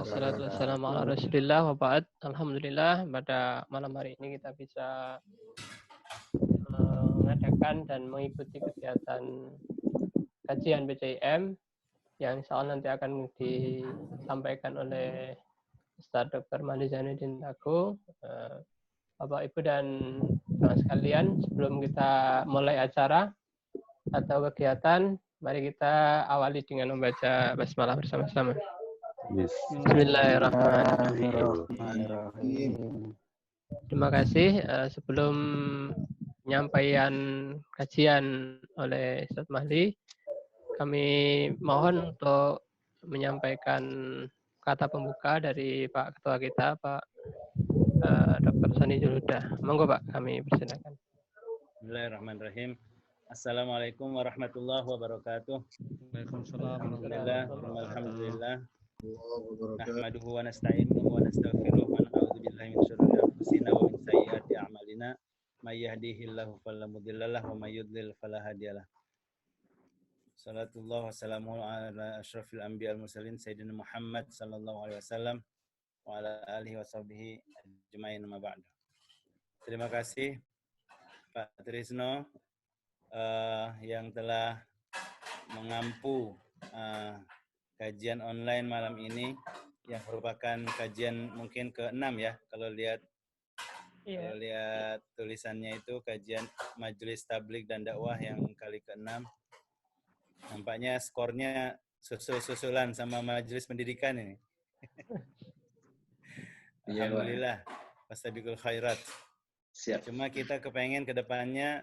Wassalatu wassalamu ala Rasulillah wa ba'd. Alhamdulillah pada malam hari ini kita bisa mengadakan dan mengikuti kegiatan kajian BCIM yang insya Allah nanti akan disampaikan oleh Ustaz Dr. Mali Zainuddin Tago. Bapak Ibu dan teman sekalian, sebelum kita mulai acara atau kegiatan, mari kita awali dengan membaca basmalah bersama-sama. Bismillahirrahmanirrahim. Terima kasih. Sebelum penyampaian kajian oleh Ustaz Mahli, kami mohon untuk menyampaikan kata pembuka dari Pak Ketua kita, Pak Dr. Sani Juludah. Monggo Pak, kami persilakan. Bismillahirrahmanirrahim. Assalamualaikum warahmatullahi wabarakatuh. Waalaikumsalam. Alhamdulillah. Nahmaduhu wa nasta'inuhu wa nastaghfiruh wa na'udzu billahi min syururi anfusina wa min sayyiati a'malina. May yahdihillahu fala mudhillalah wa may yudlil fala hadiyalah. Salatullah wassalamu ala asyrafil anbiya wal mursalin sayyidina Muhammad sallallahu alaihi wasallam wa ala alihi washabbihi ajmain ma ba'du. Terima kasih Pak Trisno yang telah mengampu kajian online malam ini yang merupakan kajian mungkin ke-6 ya kalau lihat tulisannya itu kajian Majelis Tabligh dan Dakwah yang kali ke-6. Nampaknya skornya susul-susulan sama Majelis Pendidikan ini. Alhamdulillah, fastabiqul khairat. Siap. Cuma kita kepengen ke depannya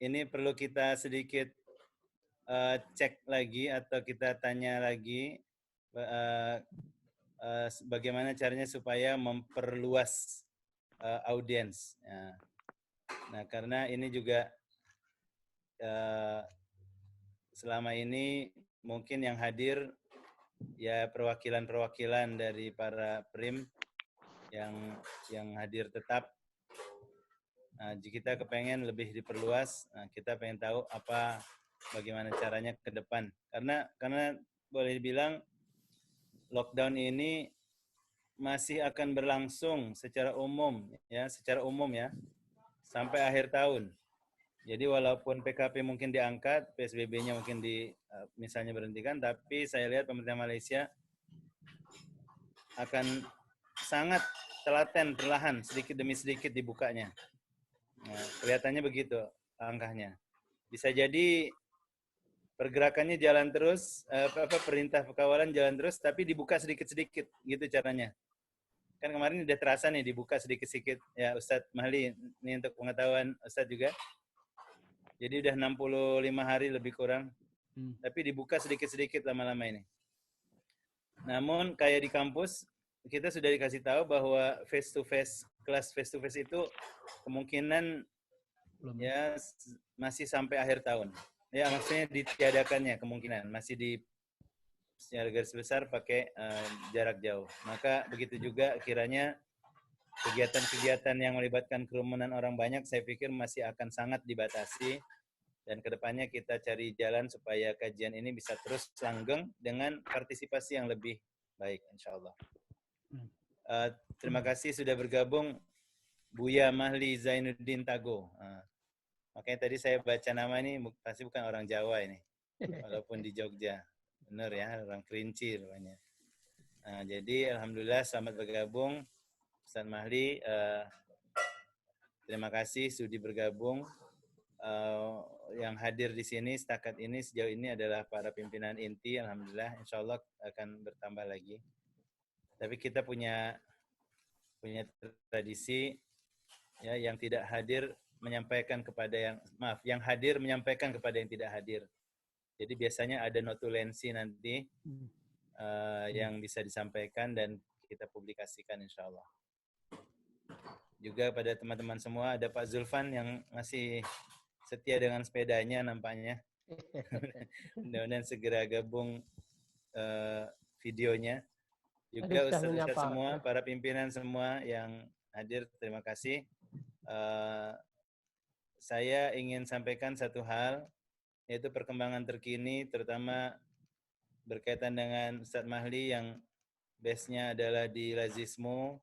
ini perlu kita sedikit cek lagi atau kita tanya lagi bagaimana caranya supaya memperluas audiens. Nah, karena ini juga selama ini mungkin yang hadir ya perwakilan-perwakilan dari para prim yang hadir tetap. Nah, jika kita kepengen lebih diperluas, kita pengen tahu bagaimana caranya ke depan. Karena boleh dibilang lockdown ini masih akan berlangsung secara umum ya sampai akhir tahun. Jadi walaupun PKP mungkin diangkat, PSBB-nya mungkin misalnya berhentikan, tapi saya lihat pemerintah Malaysia akan sangat telaten perlahan sedikit demi sedikit dibukanya. Nah, kelihatannya begitu langkahnya. Bisa jadi pergerakannya jalan terus, perintah pekawalan jalan terus, tapi dibuka sedikit-sedikit, gitu caranya. Kan kemarin udah terasa nih dibuka sedikit-sedikit. Ya Ustadz Mahli, ini untuk pengetahuan Ustadz juga. Jadi udah 65 hari lebih kurang, tapi dibuka sedikit-sedikit lama-lama ini. Namun kayak di kampus, kita sudah dikasih tahu bahwa kelas face to face itu kemungkinan ya masih sampai akhir tahun. Ya maksudnya ditiadakannya kemungkinan masih secara garis besar pakai jarak jauh. Maka begitu juga kiranya kegiatan-kegiatan yang melibatkan kerumunan orang banyak saya pikir masih akan sangat dibatasi dan kedepannya kita cari jalan supaya kajian ini bisa terus langgeng dengan partisipasi yang lebih baik insyaallah. Terima kasih sudah bergabung Buya Mahli Zainuddin Tago. Makanya tadi saya baca nama ini pasti bukan orang Jawa ini, walaupun di Jogja. Benar ya, orang Kerinci rupanya. Nah, jadi alhamdulillah selamat bergabung Ustaz Mahli. Terima kasih sudah bergabung. Yang hadir di sini setakat ini sejauh ini adalah para pimpinan inti. Alhamdulillah, insyaallah akan bertambah lagi. Tapi kita punya tradisi ya yang tidak hadir menyampaikan kepada yang hadir menyampaikan kepada yang tidak hadir. Jadi biasanya ada notulensi nanti yang bisa disampaikan dan kita publikasikan insyaallah. Juga pada teman-teman semua ada Pak Zulfan yang masih setia dengan sepedanya nampaknya. Mudah-mudahan segera gabung videonya. Juga Ustaz-Ustaz semua, para pimpinan semua yang hadir, terima kasih. Saya ingin sampaikan satu hal, yaitu perkembangan terkini, terutama berkaitan dengan Ustaz Mahli yang base-nya adalah di Lazismu.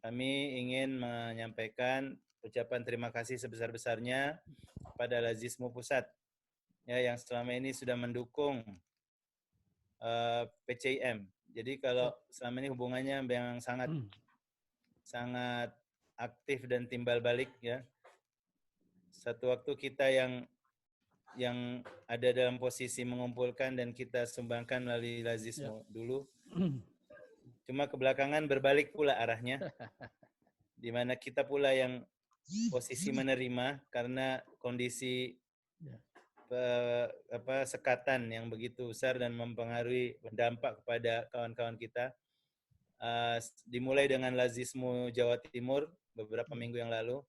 Kami ingin menyampaikan ucapan terima kasih sebesar-besarnya kepada Lazismu Pusat ya, yang selama ini sudah mendukung PCIM. Jadi kalau selama ini hubungannya yang sangat aktif dan timbal balik ya. Satu waktu kita yang ada dalam posisi mengumpulkan dan kita sumbangkan melalui Lazismu dulu. Cuma kebelakangan berbalik pula arahnya, di mana kita pula yang posisi menerima karena kondisi sekatan yang begitu besar dan mempengaruhi, berdampak kepada kawan-kawan kita. Dimulai dengan Lazismu Jawa Timur beberapa minggu yang lalu,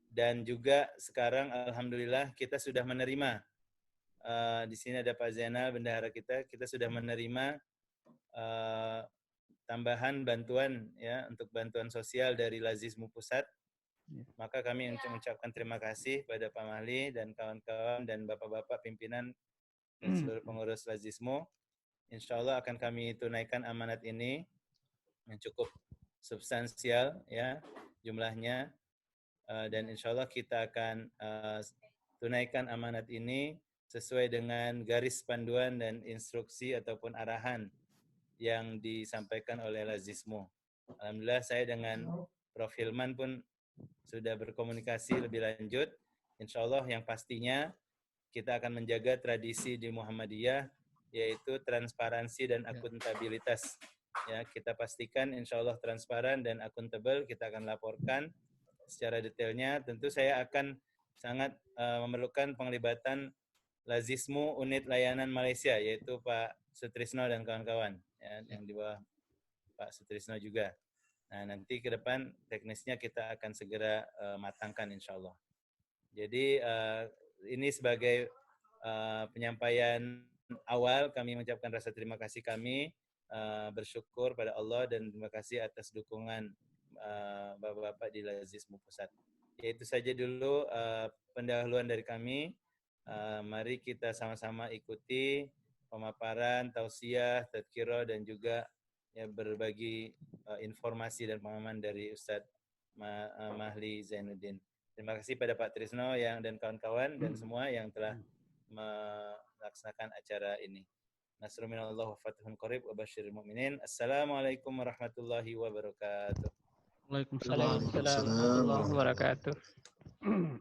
dan juga sekarang alhamdulillah kita sudah menerima. Di sini ada Pak Zainal, bendahara kita sudah menerima tambahan bantuan ya untuk bantuan sosial dari Lazismu Pusat. Maka kami mengucapkan terima kasih pada Pak Mahli dan kawan-kawan dan bapak-bapak pimpinan dan seluruh pengurus Lazismu. Insya Allah akan kami tunaikan amanat ini yang cukup substansial ya jumlahnya, dan insya Allah kita akan tunaikan amanat ini sesuai dengan garis panduan dan instruksi ataupun arahan yang disampaikan oleh Lazismu. Alhamdulillah saya dengan Prof. Hilman pun sudah berkomunikasi lebih lanjut. Insya Allah yang pastinya kita akan menjaga tradisi di Muhammadiyah, yaitu transparansi dan akuntabilitas. Ya, kita pastikan insya Allah transparan dan akuntabel, kita akan laporkan secara detailnya. Tentu saya akan sangat memerlukan penglibatan Lazismu unit layanan Malaysia, yaitu Pak Sutrisno dan kawan-kawan ya, yang di bawah Pak Sutrisno juga. Nah, nanti ke depan teknisnya kita akan segera matangkan insya Allah. Jadi ini sebagai penyampaian awal, kami mengucapkan rasa terima kasih kami, bersyukur pada Allah dan terima kasih atas dukungan bapak-bapak di Lazismu Pusat. Ya, itu saja dulu pendahuluan dari kami. Mari kita sama-sama ikuti pemaparan, tausiah, tadkirah dan juga ya berbagi informasi dan pengalaman dari Ustadz Mahli Zainuddin. Terima kasih pada Pak Trisno yang dan kawan-kawan dan semua yang telah melaksanakan acara ini. Nasrul minallah wa fathun qarib wa basyiril mu'minin. Assalamualaikum warahmatullahi wabarakatuh. Waalaikumsalam warahmatullahi wabarakatuh.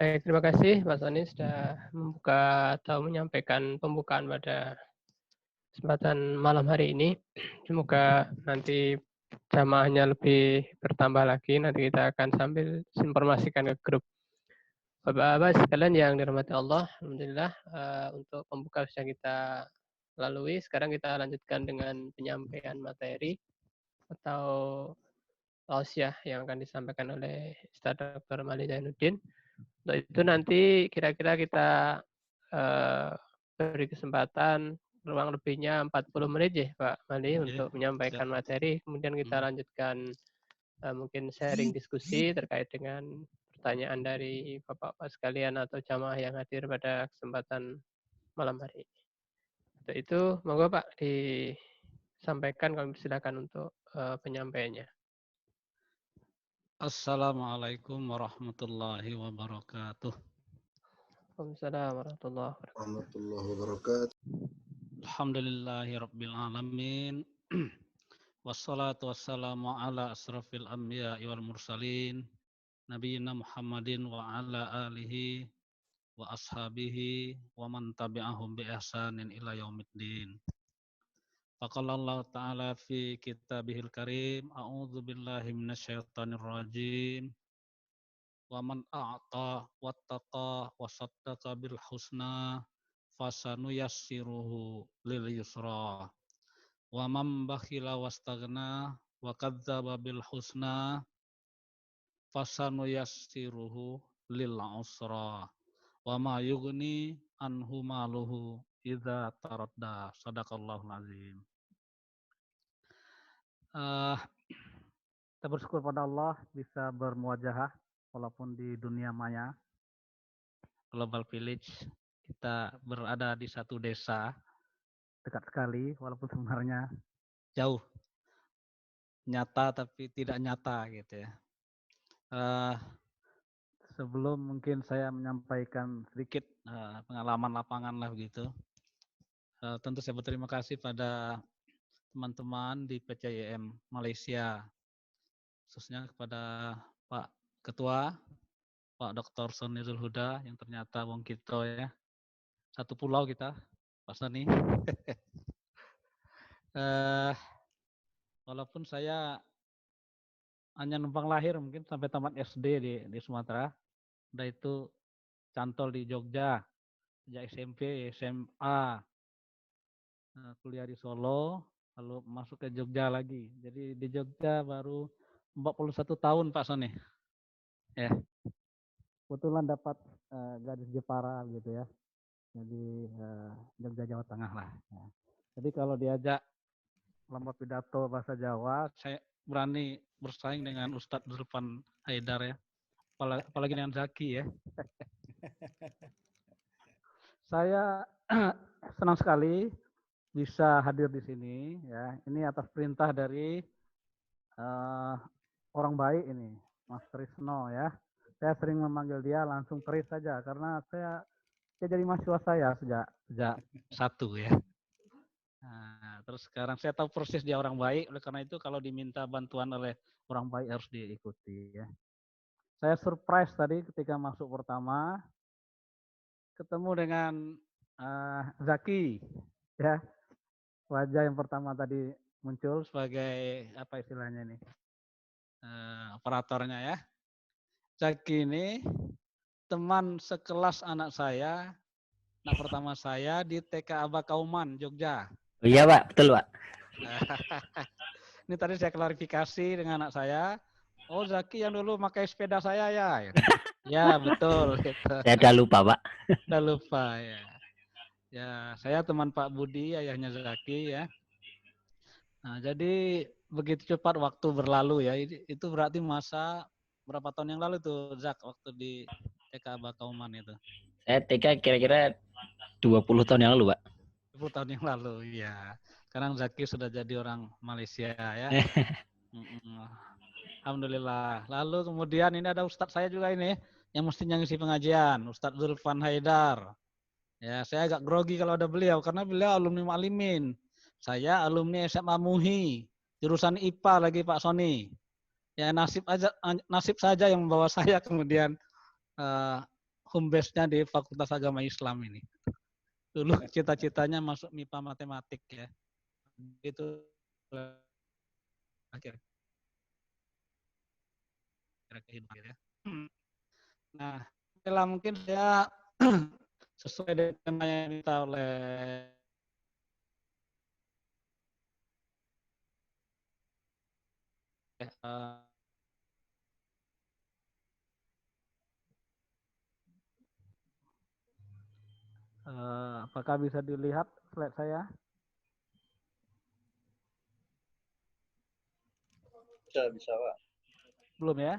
Baik, terima kasih Mas Soni sudah membuka atau menyampaikan pembukaan pada kesempatan malam hari ini. Semoga nanti jamaahnya lebih bertambah lagi. Nanti kita akan sambil informasikan ke grup. Bapak-bapak sekalian yang dirahmati Allah, alhamdulillah untuk pembuka bisa kita lalui. Sekarang kita lanjutkan dengan penyampaian materi atau tausiah yang akan disampaikan oleh Ustaz Dr. Mahli Zainuddin. Untuk itu nanti kira-kira kita beri kesempatan ruang lebihnya 40 menit ya Pak Mahli untuk menyampaikan materi. Kemudian kita lanjutkan mungkin sharing diskusi terkait dengan pertanyaan dari Bapak-Bapak sekalian atau jamaah yang hadir pada kesempatan malam hari ini. Untuk itu, monggo Pak disampaikan, kami silakan untuk penyampaiannya. Assalamualaikum warahmatullahi wabarakatuh. Waalaikumsalam warahmatullahi wabarakatuh. Alhamdulillahi rabbil alamin. Wassalatu wassalamu ala asrafil anbiya wal mursalin nabiyina Muhammadin wa ala alihi wa ashabihi wa man tabi'ahum bi ihsanin ila yaumiddin. Faqala Allah ta'ala fi kitabihil karim, a'udzu billahi minasyaitonir rajim. Wa man a'ta wattaqa wa saddaqa bil husna fasanuyassiruhu lil yusra. Wa man bakhila wastaghna wa kadzdzaba bil husna fasanuyassiruhu lil usra. Wa ma yughni anhu maluhu idza taradda. Shadaqallahul azim. Kita bersyukur pada Allah bisa bermuajahah walaupun di dunia maya, Global Village. Kita berada di satu desa dekat sekali walaupun sebenarnya jauh. nyata tapi tidak nyata gitu ya. Sebelum mungkin saya menyampaikan sedikit pengalaman lapangan lah begitu. Tentu saya berterima kasih pada teman-teman di PCIM Malaysia, khususnya kepada Pak Ketua, Pak Dr. Sonirul Huda, yang ternyata wong kita ya, satu pulau kita, Pak Soni. Walaupun saya hanya numpang lahir mungkin sampai tamat SD di Sumatera, udah itu cantol di Jogja, sejak SMP, SMA, kuliah di Solo, lalu masuk ke Jogja lagi. Jadi di Jogja baru 41 tahun Pak Soni. Ya. Kebetulan dapat gadis Jepara gitu ya. Jadi Jogja Jawa Tengah lah. Ya. Jadi kalau diajak lomba pidato bahasa Jawa, saya berani bersaing dengan Ustadz Zulfan Haidar ya. Apalagi dengan Zaki ya. Saya senang sekali bisa hadir di sini ya. Ini atas perintah dari orang baik ini, Mas Trisno ya. Saya sering memanggil dia langsung Tris saja karena dia jadi mahasiswa saya sejak satu ya. Nah, terus sekarang saya tahu persis dia orang baik, oleh karena itu kalau diminta bantuan oleh orang baik harus diikuti ya. Saya surprise tadi ketika masuk pertama ketemu dengan Zaki ya. Wajah yang pertama tadi muncul sebagai apa istilahnya nih? Operatornya ya. Zaki ini teman sekelas anak saya, anak pertama saya di TK Aba Kauman, Jogja. Oh, iya Pak, betul Pak. Ini tadi saya klarifikasi dengan anak saya. Oh Zaki yang dulu pakai sepeda saya ya. Ya betul. Gitu. Saya udah lupa Pak. Udah lupa ya. Ya saya teman Pak Budi, ayahnya Zaki ya. Nah jadi begitu cepat waktu berlalu ya. Itu berarti masa berapa tahun yang lalu tuh Zak waktu di TK Aba Kauman itu? Saya TK kira-kira 20 tahun yang lalu Pak. 20 tahun yang lalu ya. Sekarang Zaki sudah jadi orang Malaysia ya. Alhamdulillah. Lalu kemudian ini ada Ustadz saya juga ini yang mestinya ngisi pengajian, Ustadz Zulfan Haidar. Ya, saya agak grogi kalau ada beliau karena beliau alumni Ma'alimin. Saya alumni SMA Muhi, jurusan IPA lagi Pak Soni. Ya nasib saja yang membawa saya kemudian home base-nya di Fakultas Agama Islam ini. Dulu cita-citanya masuk MIPA matematik ya. Itu akhir. Ya. Nah, setelah mungkin saya sesuai dengan yang diminta oleh apakah bisa dilihat slide saya? Bisa Pak. Belum ya?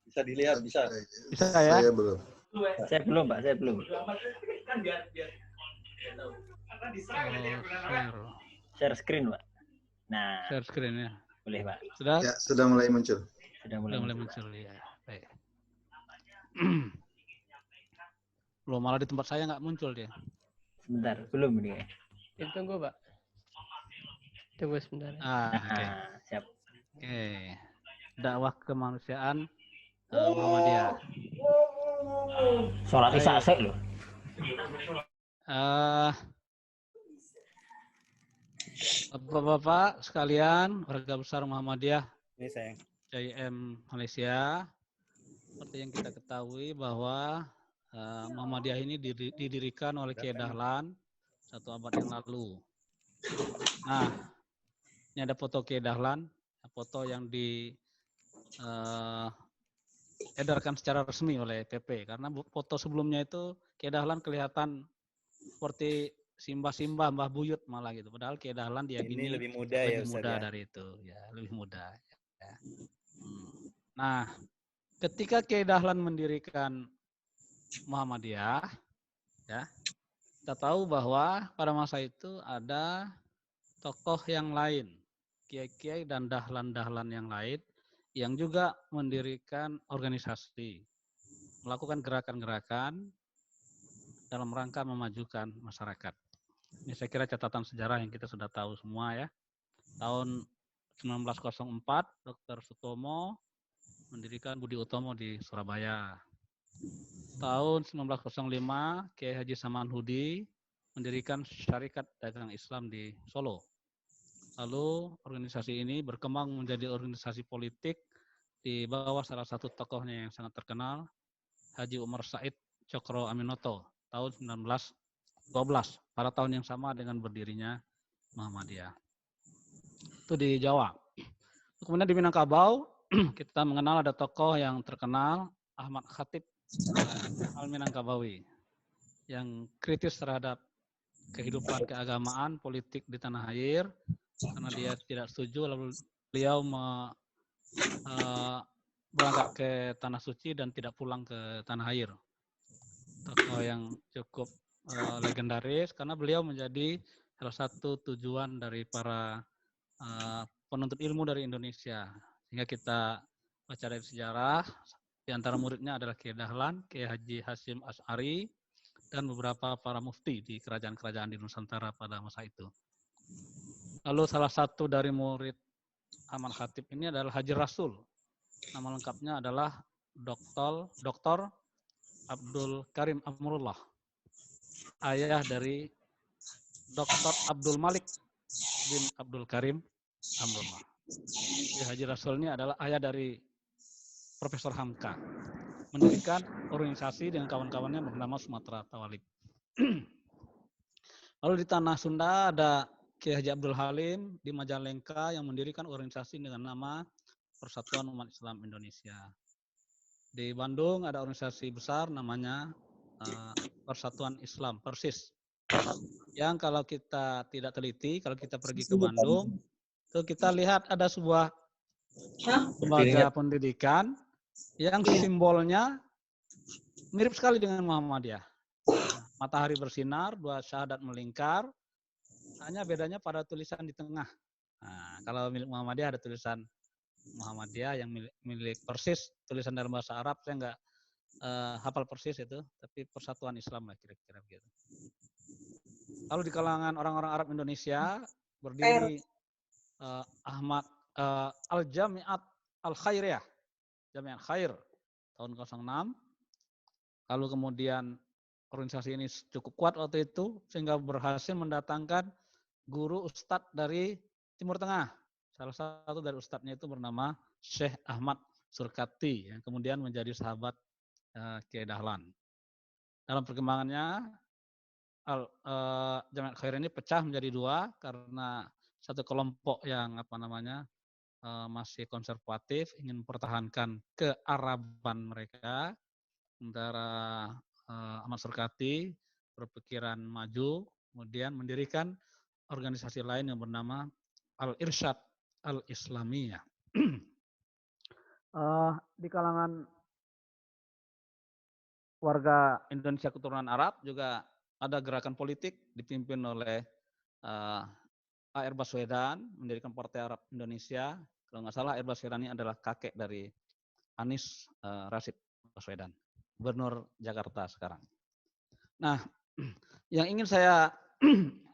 Bisa dilihat, bisa. Bisa ya? Saya belum. Saya belum Pak, saya belum. Share screen Pak. Nah, Share screen ya. boleh Pak. Sudah? Ya, sudah mulai muncul. Sudah Sudah mulai muncul ya. Baik. Belum, malah di tempat saya nggak muncul dia. Sebentar, belum ini. Ditunggu, Pak. Tunggu sebentar. Oke. Siap. Oke. Dakwah kemanusiaan Muhammadiyah. Sholat isya sek loh. Bapak-bapak sekalian, warga besar Muhammadiyah Ini sayang. CIM Malaysia, seperti yang kita ketahui bahwa Muhammadiyah ini didirikan oleh Kiai Dahlan 1 abad yang lalu. Nah, ini ada foto Kiai Dahlan, foto yang diedarkan secara resmi oleh PP, karena foto sebelumnya itu Kiai Dahlan kelihatan seperti simbah-simbah, Mbah Buyut malah gitu. Padahal Kiai Dahlan diyakini Ini lebih muda ya Ustaz ya. dari itu, ya lebih muda. Ya. Nah, ketika Kiai Dahlan mendirikan Muhammadiyah, ya kita tahu bahwa pada masa itu ada tokoh yang lain kiai-kiai dan dahlan-dahlan yang lain yang juga mendirikan organisasi, melakukan gerakan-gerakan dalam rangka memajukan masyarakat. Ini saya kira catatan sejarah yang kita sudah tahu semua ya. Tahun 1904, Dr. Sutomo mendirikan Budi Utomo di Surabaya. Tahun 1905, Kiai Haji Samanhudi mendirikan Syarikat Dagang Islam di Solo. Lalu organisasi ini berkembang menjadi organisasi politik di bawah salah satu tokohnya yang sangat terkenal, Haji Umar Said Cokro Aminoto, tahun 1912, pada tahun yang sama dengan berdirinya Muhammadiyah. Itu di Jawa. Kemudian di Minangkabau, kita mengenal ada tokoh yang terkenal, Ahmad Khatib Al-Minangkabawi, yang kritis terhadap kehidupan keagamaan, politik di tanah air, karena dia tidak setuju, lalu beliau berangkat ke Tanah Suci dan tidak pulang ke tanah air. Tokoh yang cukup legendaris, karena beliau menjadi salah satu tujuan dari para penuntut ilmu dari Indonesia. Sehingga kita baca dari sejarah, di antara muridnya adalah Kiai Dahlan, Kiai Haji Hasyim Asy'ari, dan beberapa para mufti di kerajaan-kerajaan di Nusantara pada masa itu. Lalu salah satu dari murid Ahmad Khatib ini adalah Haji Rasul. Nama lengkapnya adalah Dr. Abdul Karim Amrullah, ayah dari Dr. Abdul Malik bin Abdul Karim Amrullah. Haji Rasul ini adalah ayah dari Profesor Hamka, mendirikan organisasi dengan kawan-kawannya bernama Sumatera Tawalib. Lalu di tanah Sunda ada Kiai Haji Abdul Halim di Majalengka yang mendirikan organisasi dengan nama Persatuan Umat Islam Indonesia. Di Bandung ada organisasi besar namanya Persatuan Islam, Persis. Yang kalau kita tidak teliti, kalau kita pergi ke Bandung, itu kita lihat ada sebuah lembaga pendidikan yang simbolnya mirip sekali dengan Muhammadiyah. Matahari bersinar, dua syahadat melingkar, hanya bedanya pada tulisan di tengah. Nah, kalau milik Muhammadiyah ada tulisan Muhammadiyah, yang milik Persis tulisan dalam bahasa Arab, saya nggak hafal persis itu, tapi Persatuan Islam lah kira-kira begitu. Lalu di kalangan orang-orang Arab Indonesia berdiri Ahmad Al-Jami'at Al-Khairiyah, Jami'at Khair, tahun 06. Lalu kemudian organisasi ini cukup kuat waktu itu sehingga berhasil mendatangkan guru ustadz dari Timur Tengah. Salah satu dari ustadznya itu bernama Syekh Ahmad Surkati yang kemudian menjadi sahabat Kiai Dahlan. Dalam perkembangannya Jami'at Khair ini pecah menjadi dua karena satu kelompok yang masih konservatif ingin mempertahankan kearaban mereka, sementara Ahmad Surkati berpikiran maju, kemudian mendirikan organisasi lain yang bernama Al-Irsyad Al-Islamiyah. Di kalangan warga Indonesia keturunan Arab juga ada gerakan politik dipimpin oleh A.R. Baswedan, mendirikan Partai Arab Indonesia. Kalau nggak salah, A.R. Baswedan ini adalah kakek dari Anies Rashid Baswedan, Gubernur Jakarta sekarang. Nah, yang ingin saya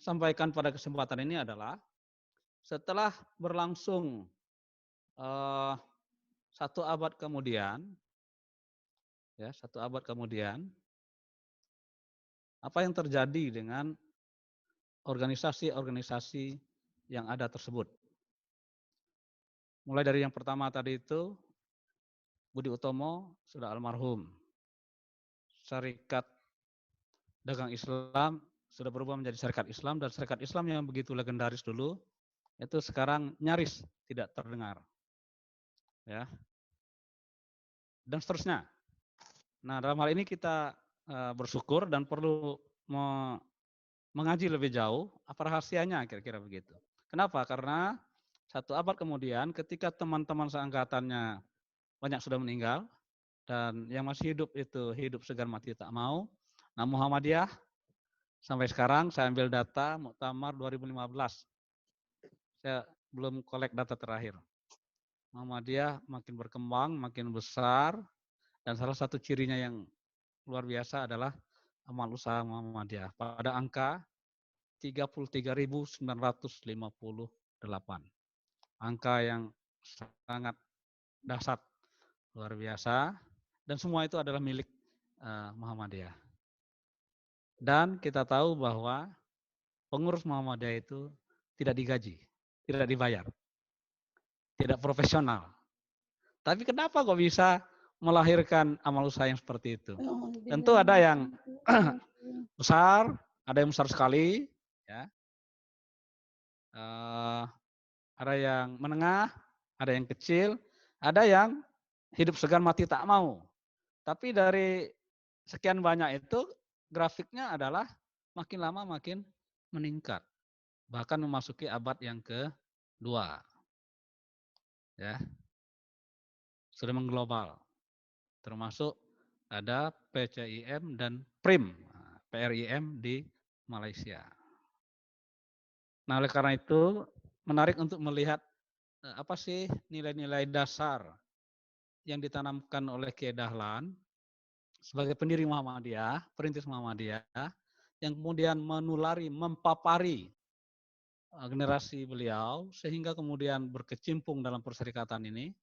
sampaikan pada kesempatan ini adalah setelah berlangsung 1 abad kemudian, apa yang terjadi dengan organisasi-organisasi yang ada tersebut? Mulai dari yang pertama tadi itu, Budi Utomo sudah almarhum. Syarikat Dagang Islam sudah berubah menjadi Syarikat Islam, dan Syarikat Islam yang begitu legendaris dulu itu sekarang nyaris tidak terdengar, ya, dan seterusnya. Nah, dalam hal ini kita bersyukur dan perlu mengaji lebih jauh apa rahasianya, kira-kira begitu. Kenapa? Karena 1 abad kemudian ketika teman-teman seangkatannya banyak sudah meninggal dan yang masih hidup itu hidup segan mati tak mau. Nah, Muhammadiyah sampai sekarang saya ambil data Muktamar 2015. Saya belum collect data terakhir. Muhammadiyah makin berkembang, makin besar, dan salah satu cirinya yang luar biasa adalah amal usaha Muhammadiyah pada angka 33.958. Angka yang sangat dahsyat, luar biasa, dan semua itu adalah milik Muhammadiyah. Dan kita tahu bahwa pengurus Muhammadiyah itu tidak digaji, tidak dibayar, tidak profesional. Tapi kenapa kok bisa melahirkan amal usaha yang seperti itu? Tentu ada yang besar, ada yang besar sekali, ya. Ada yang menengah, ada yang kecil, ada yang hidup segan mati tak mau. Tapi dari sekian banyak itu, grafiknya adalah makin lama makin meningkat. Bahkan memasuki abad yang kedua. Ya. Sudah mengglobal. Termasuk ada PCIM dan PRIM, PRIM di Malaysia. Nah, oleh karena itu menarik untuk melihat apa sih nilai-nilai dasar yang ditanamkan oleh Kiai Dahlan sebagai pendiri Muhammadiyah, perintis Muhammadiyah, yang kemudian menulari, mempapari generasi beliau sehingga kemudian berkecimpung dalam perserikatan ini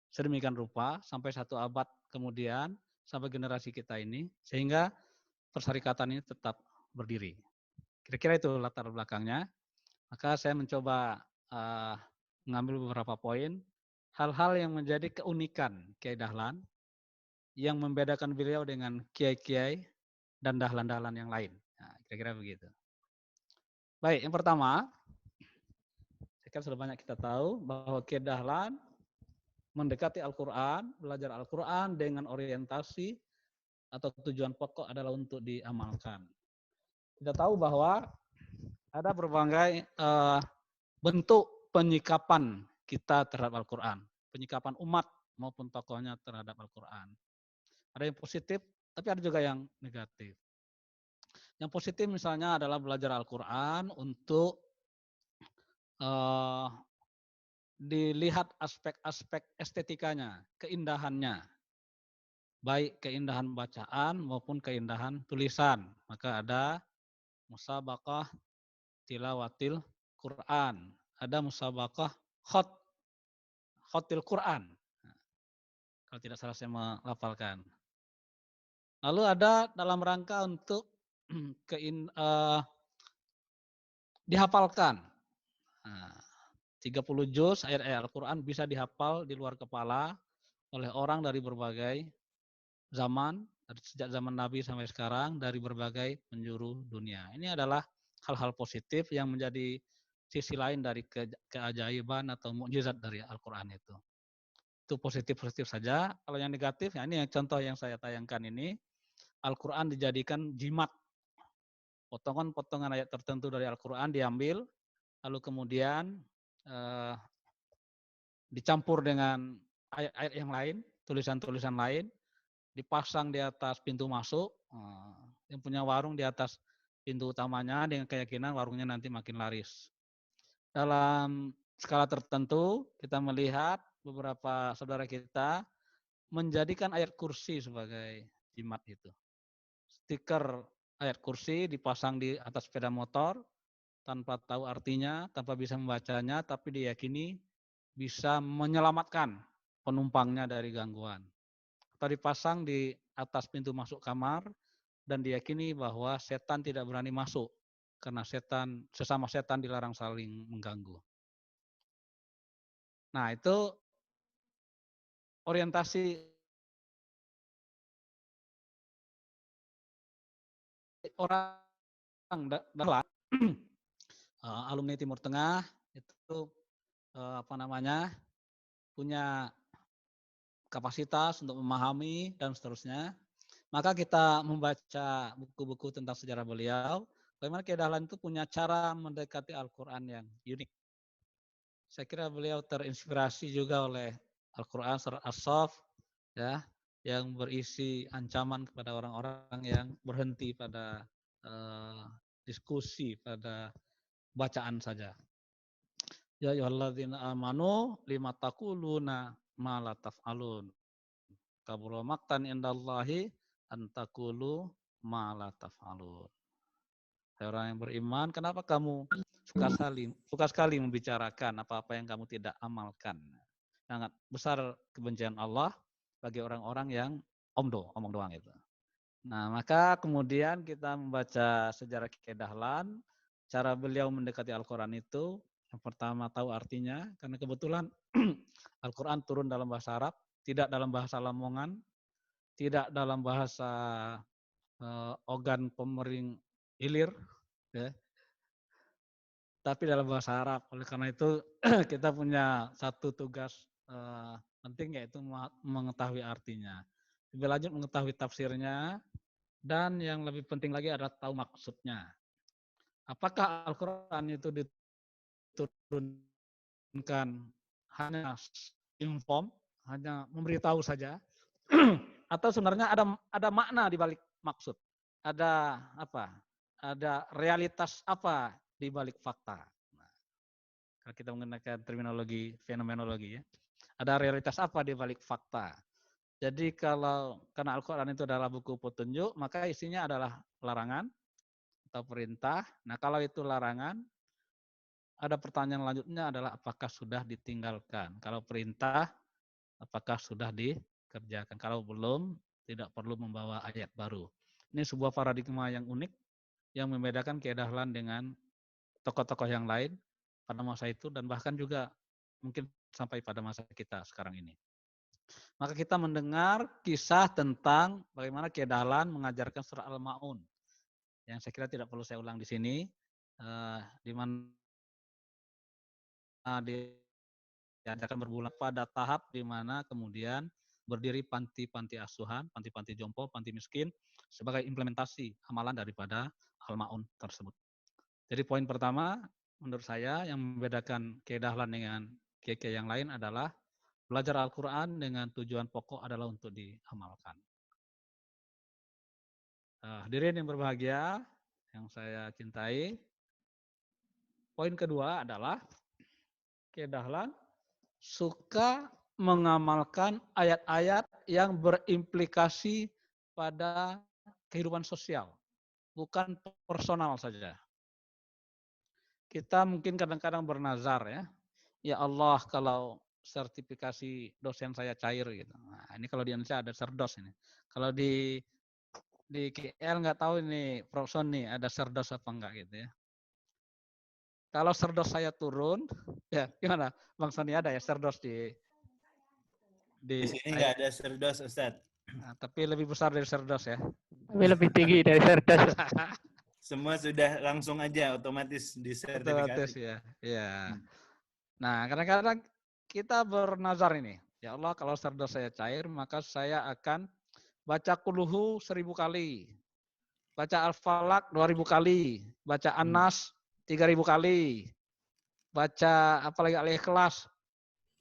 sedemikian rupa sampai satu abad kemudian sampai generasi kita ini sehingga perserikatan ini tetap berdiri. Kira-kira itu latar belakangnya. Maka saya mencoba mengambil beberapa poin hal-hal yang menjadi keunikan Kiai Dahlan yang membedakan beliau dengan kiai-kiai dan dahlan-dahlan yang lain. Nah, kira-kira begitu. Baik, yang pertama, saya kira sudah banyak kita tahu bahwa Kiai Dahlan mendekati Al-Quran, belajar Al-Quran dengan orientasi atau tujuan pokok adalah untuk diamalkan. Kita tahu bahwa ada berbagai bentuk penyikapan kita terhadap Al-Quran, penyikapan umat maupun tokohnya terhadap Al-Quran. Ada yang positif, tapi ada juga yang negatif. Yang positif misalnya adalah belajar Al-Quran untuk dilihat aspek-aspek estetikanya, keindahannya. Baik keindahan bacaan maupun keindahan tulisan. Maka ada musabaqah tilawatil Quran. Ada musabaqah khotil Quran. Kalau tidak salah saya melafalkan. Lalu ada dalam rangka untuk dihafalkan. 30 juz ayat-ayat Al-Quran bisa dihafal di luar kepala oleh orang dari berbagai zaman, sejak zaman Nabi sampai sekarang, dari berbagai penjuru dunia. Ini adalah hal-hal positif yang menjadi sisi lain dari keajaiban atau mukjizat dari Al-Quran itu. Itu positif-positif saja. Kalau yang negatif, ya ini yang contoh yang saya tayangkan ini, Al-Quran dijadikan jimat. Potongan-potongan ayat tertentu dari Al-Quran diambil, lalu kemudian dicampur dengan ayat-ayat yang lain, tulisan-tulisan lain, dipasang di atas pintu masuk, yang punya warung di atas pintu utamanya dengan keyakinan warungnya nanti makin laris. Dalam skala tertentu kita melihat beberapa saudara kita menjadikan ayat kursi sebagai jimat itu. Stiker ayat kursi dipasang di atas sepeda motor tanpa tahu artinya, tanpa bisa membacanya, tapi diyakini bisa menyelamatkan penumpangnya dari gangguan. Atau dipasang di atas pintu masuk kamar dan diyakini bahwa setan tidak berani masuk karena sesama setan dilarang saling mengganggu. Nah, itu orientasi orang dalam alumni Timur Tengah itu punya kapasitas untuk memahami dan seterusnya. Maka kita membaca buku-buku tentang sejarah beliau, bagaimana Kiai Dahlan itu punya cara mendekati Al-Quran yang unik. Saya kira beliau terinspirasi juga oleh Al-Quran surat As-Saff, ya, yang berisi ancaman kepada orang-orang yang berhenti pada diskusi, pada bacaan saja. Ya ayyuhalladzina amanu lima taquluna ma la taf'alun. Kabura maqtan indallahi an taqulu ma la taf'alun. Hai orang yang beriman, kenapa kamu suka sekali membicarakan apa-apa yang kamu tidak amalkan? Sangat besar kebencian Allah bagi orang-orang yang omong doang itu. Nah, maka kemudian kita membaca sejarah Kiai Dahlan, cara beliau mendekati Al-Quran itu, yang pertama tahu artinya, karena kebetulan Al-Quran turun dalam bahasa Arab, tidak dalam bahasa Lamongan, tidak dalam bahasa Ogan Pemering Ilir, ya, tapi dalam bahasa Arab. Oleh karena itu kita punya satu tugas penting, yaitu mengetahui artinya. Lebih lanjut mengetahui tafsirnya, dan yang lebih penting lagi adalah tahu maksudnya. Apakah Al-Quran itu diturunkan hanya inform, hanya memberitahu saja, atau sebenarnya ada makna di balik maksud? Ada apa? Ada realitas apa di balik fakta? Nah, kalau kita menggunakan terminologi fenomenologi, ya, ada realitas apa di balik fakta? Jadi karena Al-Quran itu adalah buku petunjuk, maka isinya adalah larangan atau perintah. Nah, kalau itu larangan, ada pertanyaan lanjutnya adalah apakah sudah ditinggalkan. Kalau perintah, apakah sudah dikerjakan. Kalau belum, tidak perlu membawa ayat baru. Ini sebuah paradigma yang unik yang membedakan Kiai Dahlan dengan tokoh-tokoh yang lain pada masa itu, dan bahkan juga mungkin sampai pada masa kita sekarang ini. Maka kita mendengar kisah tentang bagaimana Kiai Dahlan mengajarkan surah Al-Ma'un, yang saya kira tidak perlu saya ulang di sini, di mana diajarkan berbulan pada tahap di mana kemudian berdiri panti-panti asuhan, panti-panti jompo, panti miskin sebagai implementasi amalan daripada Al-Ma'un tersebut. Jadi poin pertama menurut saya yang membedakan Kiai Dahlan dengan kiai-kiai yang lain adalah belajar Al-Quran dengan tujuan pokok adalah untuk diamalkan. Hadirin yang berbahagia, yang saya cintai, poin kedua adalah Kiai Dahlan suka mengamalkan ayat-ayat yang berimplikasi pada kehidupan sosial, bukan personal saja. Kita mungkin kadang-kadang bernazar, ya Allah kalau sertifikasi dosen saya cair gitu. Nah, ini kalau di Indonesia ada serdos ini. Kalau di KL nggak tahu ini Prof. Son nih ada serdos apa enggak gitu ya. Kalau serdos saya turun, ya gimana? Bang Soni ada ya serdos di sini nggak ada serdos, Ustadz. Nah, tapi lebih besar dari serdos ya. Tapi lebih tinggi dari Cerdas. Semua sudah langsung aja otomatis disertifikasi. Otomatis ya. Ya. Nah, kadang-kadang kita bernazar ini. Ya Allah, kalau serdos saya cair, maka saya akan baca Quluhu 1000 kali. Baca Al-Falaq 2000 kali. Baca An-Nas 3000 kali. Baca apalagi Al-Ikhlas,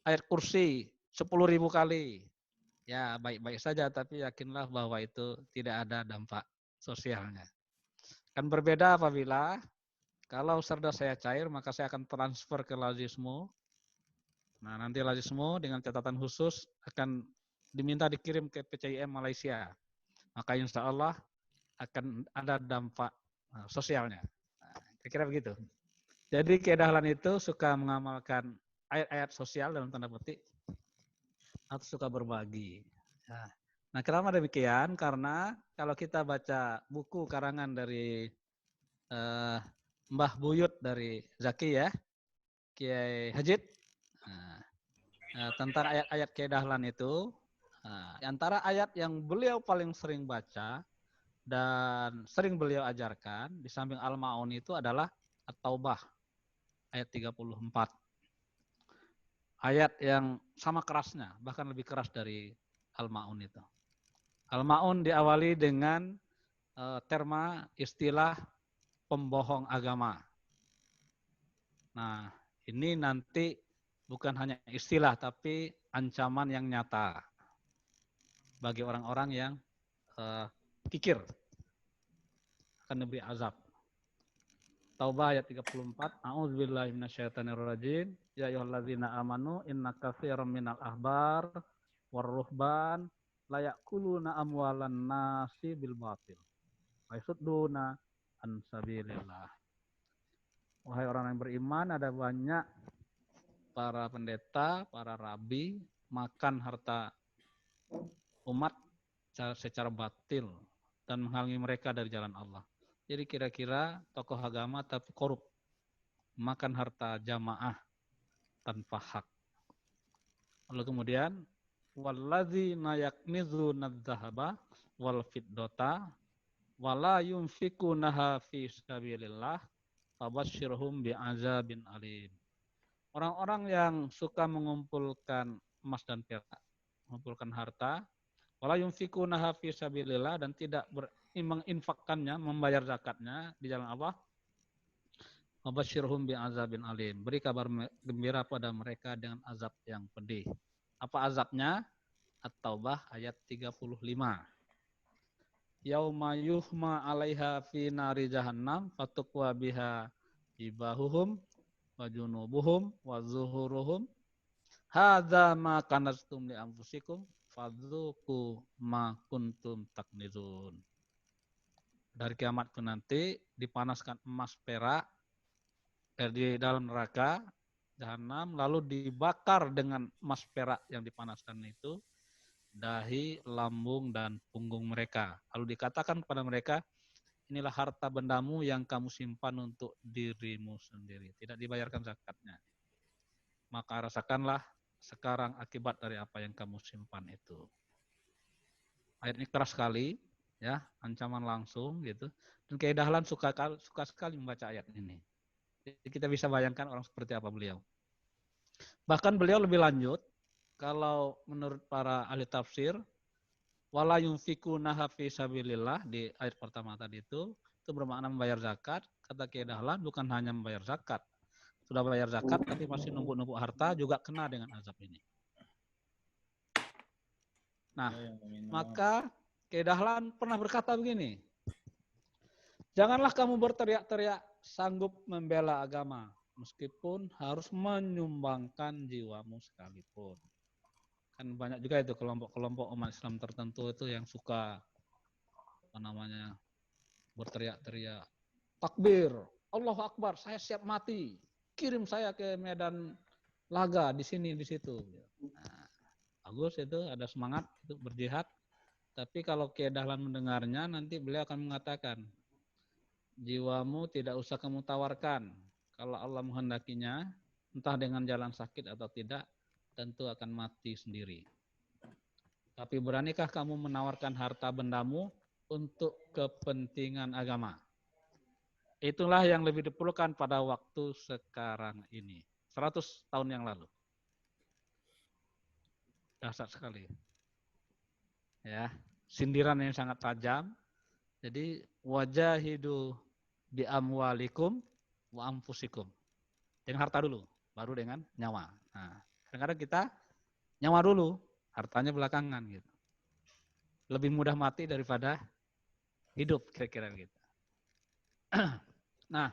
ayat kursi 10.000 kali. Ya, baik-baik saja, tapi yakinlah bahwa itu tidak ada dampak sosialnya. Kan berbeda apabila kalau serdos saya cair, maka saya akan transfer ke lazismu. Nah, nanti lazismu dengan catatan khusus akan diminta dikirim ke PCIM Malaysia. Maka insya Allah akan ada dampak sosialnya. Nah, kira-kira begitu. Jadi Kiai Dahlan itu suka mengamalkan ayat-ayat sosial dalam tanda petik atau suka berbagi. Nah, kenapa demikian? Karena kalau kita baca buku karangan dari Mbah Buyut dari Zaki ya, Kiai Hajid, tentang ayat-ayat Kiai Dahlan itu, antara ayat yang beliau paling sering baca dan sering beliau ajarkan di samping Al-Ma'un itu adalah At-Taubah ayat 34. Ayat yang sama kerasnya, bahkan lebih keras dari Al-Ma'un itu. Al-Ma'un diawali dengan terma istilah pembohong agama. Nah, ini nanti bukan hanya istilah, tapi ancaman yang nyata bagi orang-orang yang kikir akan diberi azab. Taubah ayat 34. A'udzubillahi minasyaitonirrajim. Ya ayyuhalladzina amanu inna katsiran minal ahbar warruhban la ya'kuluna amwalan nasi bil batil wa yasudduna an sabilillah. Wahai orang yang beriman, ada banyak para pendeta, para rabi makan harta umat secara batil dan menghalangi mereka dari jalan Allah. Jadi kira-kira tokoh agama tapi korup, makan harta jamaah tanpa hak. Lalu kemudian walladzina yaknizuna adz-dzahaba wal fiddata wala yunfikunaha fi sabilillah fabasyirhum bi'adzabin alim. Orang-orang yang suka mengumpulkan emas dan perak, mengumpulkan harta, wala yunfikunaha fi sabilillah dan tidak menginfakkannya, membayar zakatnya di jalan Allah, fabasyirhum bi'adzabin alim. Beri kabar gembira pada mereka dengan azab yang pedih. Apa azabnya? At-Taubah ayat 35. Yauma yuhma 'alaiha fi nari jahannam fatukwa biha ibahuhum wa junubuhum wa zuhuruhum hadza ma kanastum li anfusikum fadzuqu ma kuntum taknizun. Dari kiamat itu nanti dipanaskan emas perak di dalam neraka jahanam, lalu dibakar dengan emas perak yang dipanaskan itu dahi, lambung, dan punggung mereka. Lalu dikatakan kepada mereka, inilah harta bendamu yang kamu simpan untuk dirimu sendiri. Tidak dibayarkan zakatnya. Maka rasakanlah sekarang akibat dari apa yang kamu simpan itu. Ayat ini keras sekali, ya, ancaman langsung gitu. Dan Kiai Dahlan suka sekali membaca ayat ini. Jadi kita bisa bayangkan orang seperti apa beliau. Bahkan beliau lebih lanjut, kalau menurut para ahli tafsir, wala yunfikunaha fi sabilillah di ayat pertama tadi itu bermakna membayar zakat. Kata Kiai Dahlan bukan hanya membayar zakat. Sudah bayar zakat tapi masih numpuk-numpuk harta juga kena dengan azab ini. Nah, maka Kiai Dahlan pernah berkata begini, janganlah kamu berteriak-teriak sanggup membela agama, meskipun harus menyumbangkan jiwamu sekalipun. Kan banyak juga itu kelompok-kelompok umat Islam tertentu itu yang suka berteriak-teriak, takbir, Allahu Akbar, saya siap mati, kirim saya ke medan laga di sini di situ. Nah, bagus itu, ada semangat untuk berjihad. Tapi kalau Kiai Dahlan mendengarnya, nanti beliau akan mengatakan, jiwamu tidak usah kamu tawarkan. Kalau Allah menghendakinya, entah dengan jalan sakit atau tidak, tentu akan mati sendiri. Tapi beranikah kamu menawarkan harta bendamu untuk kepentingan agama? Itulah yang lebih diperlukan pada waktu sekarang ini. 100 tahun yang lalu. Dahsyat sekali. Ya, sindiran yang sangat tajam. Jadi wajahidu bi amwalikum wa anfusikum. Dengan harta dulu, baru dengan nyawa. Nah, kadang-kadang kita nyawa dulu, hartanya belakangan gitu. Lebih mudah mati daripada hidup kira-kira gitu. Nah,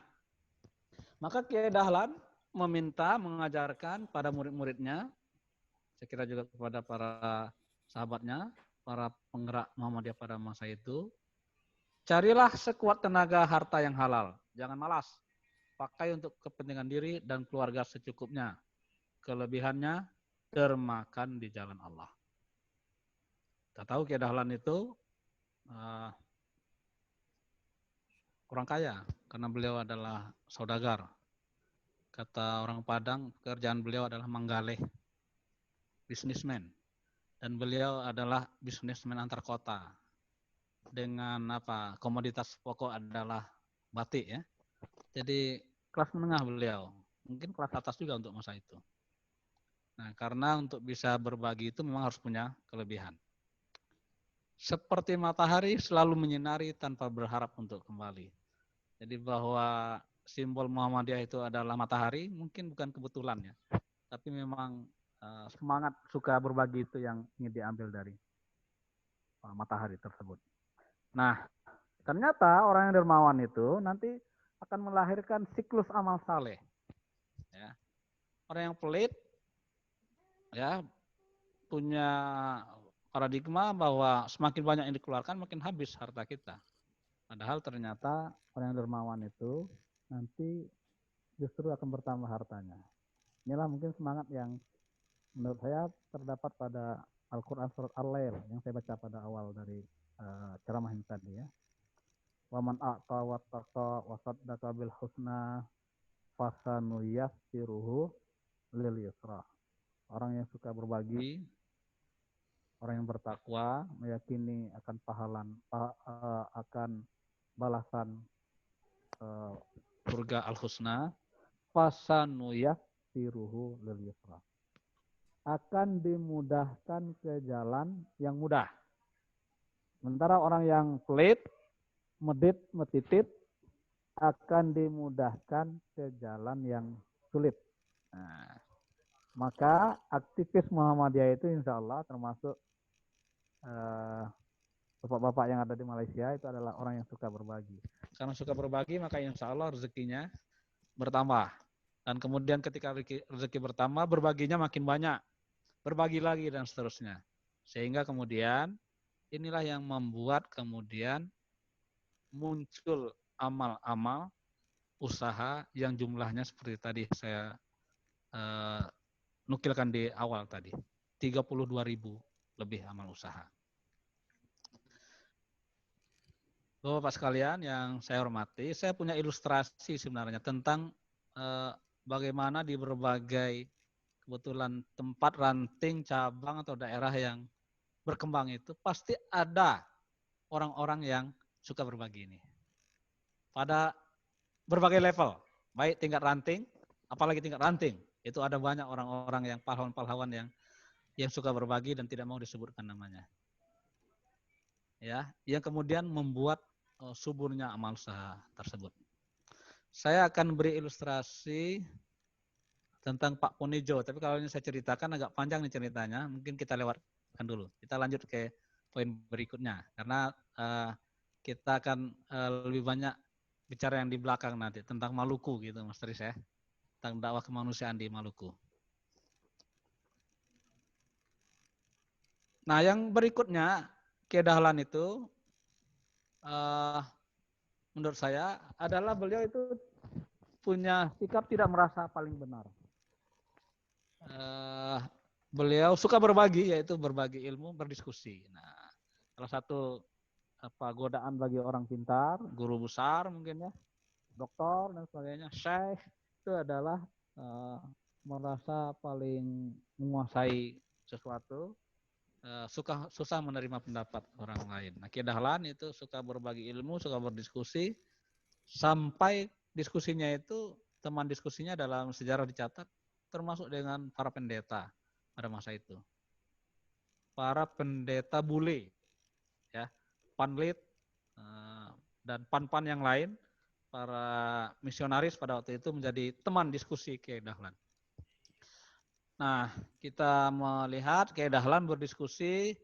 maka Kiai Dahlan mengajarkan pada murid-muridnya, saya kira juga kepada para sahabatnya, para penggerak Muhammadiyah pada masa itu, carilah sekuat tenaga harta yang halal, jangan malas. Pakai untuk kepentingan diri dan keluarga secukupnya. Kelebihannya termakan di jalan Allah. Kita tahu Kiai Dahlan itu orang kaya karena beliau adalah saudagar. Kata orang Padang, pekerjaan beliau adalah manggaleh, bisnismen. Dan beliau adalah bisnismen antar kota. Dengan komoditas pokok adalah batik ya. Jadi kelas menengah beliau, mungkin kelas atas juga untuk masa itu. Nah, karena untuk bisa berbagi itu memang harus punya kelebihan. Seperti matahari selalu menyinari tanpa berharap untuk kembali. Jadi bahwa simbol Muhammadiyah itu adalah matahari, mungkin bukan kebetulan ya. Tapi memang semangat suka berbagi itu yang ingin diambil dari matahari tersebut. Nah, ternyata orang yang dermawan itu nanti akan melahirkan siklus amal saleh. Ya. Orang yang pelit ya punya paradigma bahwa semakin banyak yang dikeluarkan makin habis harta kita. Padahal ternyata orang yang dermawan itu nanti justru akan bertambah hartanya. Inilah mungkin semangat yang menurut saya terdapat pada Al-Quran surat Al-Lail yang saya baca pada awal dari ceramah ini tadi ya. Waman a'ta wattaqa wa saddaqa bil husna fasanuyassiruhu lil yusra. Orang yang suka berbagi, orang yang bertakwa, meyakini akan akan balasan surga al-husna, fasanuyassiruhu lil yusra. Akan dimudahkan ke jalan yang mudah. Sementara orang yang pelit, medit, metitit, akan dimudahkan ke jalan yang sulit. Nah, maka aktivis Muhammadiyah itu insya Allah termasuk bapak-bapak yang ada di Malaysia itu adalah orang yang suka berbagi. Karena suka berbagi maka insya Allah rezekinya bertambah. Dan kemudian ketika rezeki bertambah, berbaginya makin banyak. Berbagi lagi dan seterusnya. Sehingga kemudian inilah yang membuat kemudian muncul amal-amal usaha yang jumlahnya seperti tadi saya nukilkan di awal tadi. 32.000 lebih amal usaha. Bapak sekalian yang saya hormati, saya punya ilustrasi sebenarnya tentang bagaimana di berbagai kebetulan tempat ranting, cabang atau daerah yang berkembang itu pasti ada orang-orang yang suka berbagi ini. Pada berbagai level, baik tingkat ranting, apalagi tingkat ranting, itu ada banyak orang-orang yang pahlawan-pahlawan yang suka berbagi dan tidak mau disebutkan namanya. Ya, yang kemudian membuat suburnya amal usaha tersebut. Saya akan beri ilustrasi tentang Pak Ponijo, tapi kalau ini saya ceritakan agak panjang nih ceritanya, mungkin kita lewatkan dulu. Kita lanjut ke poin berikutnya, karena kita akan lebih banyak bicara yang di belakang nanti, tentang Maluku gitu Mas Tris ya, tentang dakwah kemanusiaan di Maluku. Nah yang berikutnya, Kedahlan itu, menurut saya adalah beliau itu punya sikap tidak merasa paling benar. Beliau suka berbagi, yaitu berbagi ilmu, berdiskusi. Nah, salah satu godaan bagi orang pintar, guru besar mungkin ya, doktor dan sebagainya, syekh itu adalah merasa paling menguasai sesuatu, susah menerima pendapat orang lain. Nah, Kedahlan itu suka berbagi ilmu, suka berdiskusi, sampai diskusinya itu teman diskusinya dalam sejarah dicatat termasuk dengan para pendeta pada masa itu. Para pendeta bule, ya, panlit dan pan-pan yang lain, para misionaris pada waktu itu menjadi teman diskusi Kedahlan. Nah, kita melihat Kedahlan berdiskusi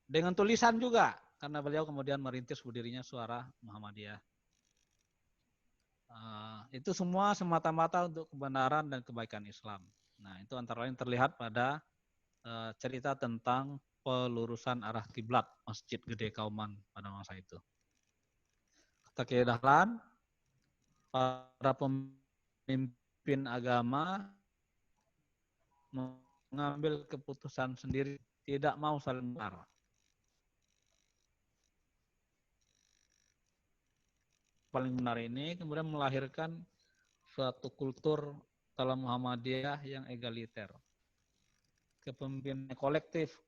dengan tulisan juga, karena beliau kemudian merintis berdirinya Suara Muhammadiyah. Itu semua semata-mata untuk kebenaran dan kebaikan Islam. Nah, itu antara lain terlihat pada cerita tentang pelurusan arah kiblat Masjid Gede Kauman pada masa itu. Kata Kedahlan, para pemimpin agama mengambil keputusan sendiri, tidak mau saling benar. Paling benar ini kemudian melahirkan suatu kultur dalam Muhammadiyah yang egaliter. Kepemimpinan kolektif,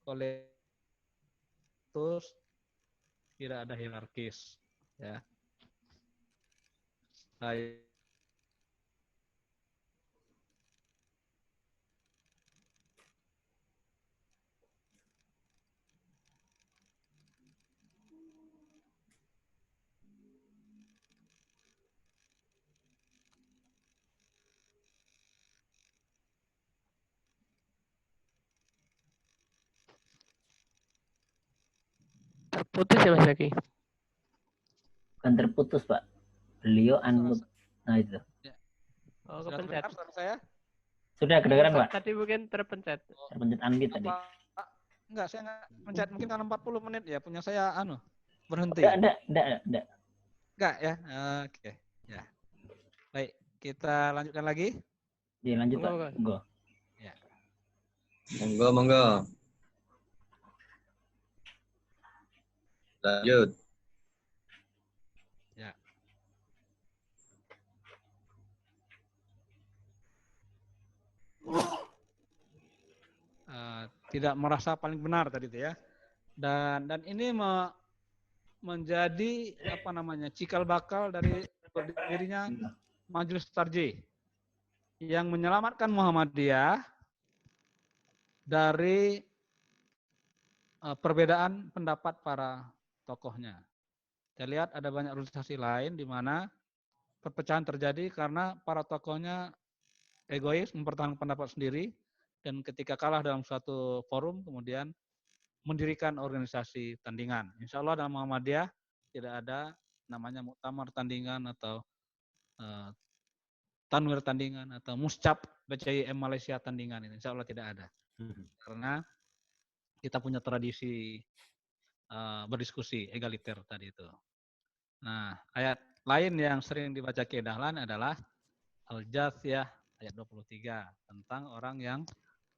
tidak ada hierarkis. Ya. Terputus ya Mas Zaki? Bukan terputus, Pak. Beliau unmute. Nah itu. Oh, Sudah kepencet. terdengar suara saya? Sudah kedengeran, Pak? Tadi mungkin terpencet. Terpencet unmute tadi. Enggak, saya enggak mencet. Mungkin karena 40 menit ya punya saya berhenti. Enggak. Enggak ya. Oke. Ya. Baik, kita lanjutkan lagi. Lanjut, Pak. Monggo. Go. Ya. Monggo. Lanjut. Ya. Tidak merasa paling benar tadi itu ya. Dan ini menjadi cikal bakal dari berdirinya Majelis Tarjih yang menyelamatkan Muhammadiyah dari perbedaan pendapat para tokohnya. Kita lihat ada banyak organisasi lain di mana perpecahan terjadi karena para tokohnya egois, mempertahankan pendapat sendiri, dan ketika kalah dalam suatu forum kemudian mendirikan organisasi tandingan. Insya Allah dalam Muhammadiyah tidak ada namanya muktamar tandingan atau tanwir tandingan atau muscap BCIM Malaysia tandingan ini. Insya Allah tidak ada. Karena kita punya tradisi berdiskusi egaliter tadi itu. Nah, ayat lain yang sering dibaca Kiai Dahlan adalah Al-Jathiyah ayat 23 tentang orang yang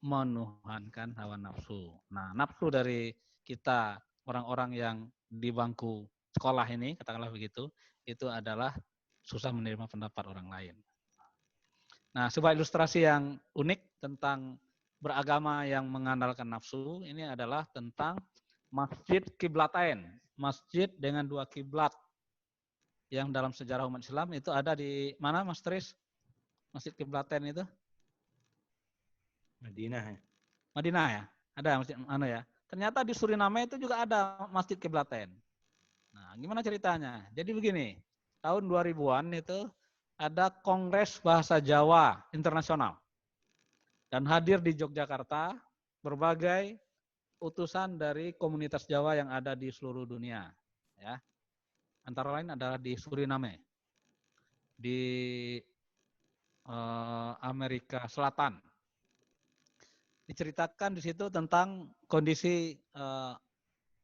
menuhankan hawa nafsu. Nah, nafsu dari kita orang-orang yang di bangku sekolah ini, katakanlah begitu, itu adalah susah menerima pendapat orang lain. Nah, sebuah ilustrasi yang unik tentang beragama yang mengandalkan nafsu ini adalah tentang Masjid Qiblatain, masjid dengan dua kiblat yang dalam sejarah umat Islam itu ada di mana, Mas Tris? Masjid Qiblatain itu? Madinah. Madinah ya? Ada masjid ya? Ternyata di Suriname itu juga ada Masjid Qiblatain. Nah, gimana ceritanya? Jadi begini, tahun 2000-an itu ada Kongres Bahasa Jawa Internasional. Dan hadir di Yogyakarta berbagai utusan dari komunitas Jawa yang ada di seluruh dunia. Ya. Antara lain adalah di Suriname, di Amerika Selatan. Diceritakan di situ tentang kondisi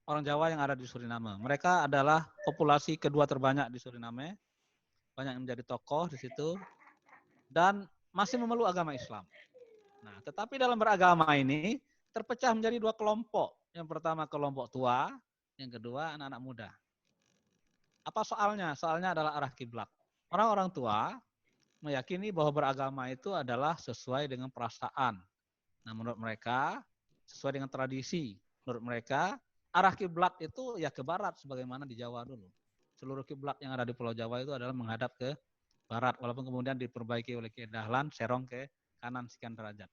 orang Jawa yang ada di Suriname. Mereka adalah populasi kedua terbanyak di Suriname, banyak yang menjadi tokoh di situ, dan masih memeluk agama Islam. Nah, tetapi dalam beragama ini terpecah menjadi dua kelompok. Yang pertama kelompok tua, yang kedua anak-anak muda. Apa soalnya? Soalnya adalah arah kiblat. Orang-orang tua meyakini bahwa beragama itu adalah sesuai dengan perasaan. Nah, menurut mereka sesuai dengan tradisi. Menurut mereka arah kiblat itu ya ke barat sebagaimana di Jawa dulu. Seluruh kiblat yang ada di Pulau Jawa itu adalah menghadap ke barat, walaupun kemudian diperbaiki oleh Kiai Dahlan, serong ke kanan sekian derajat.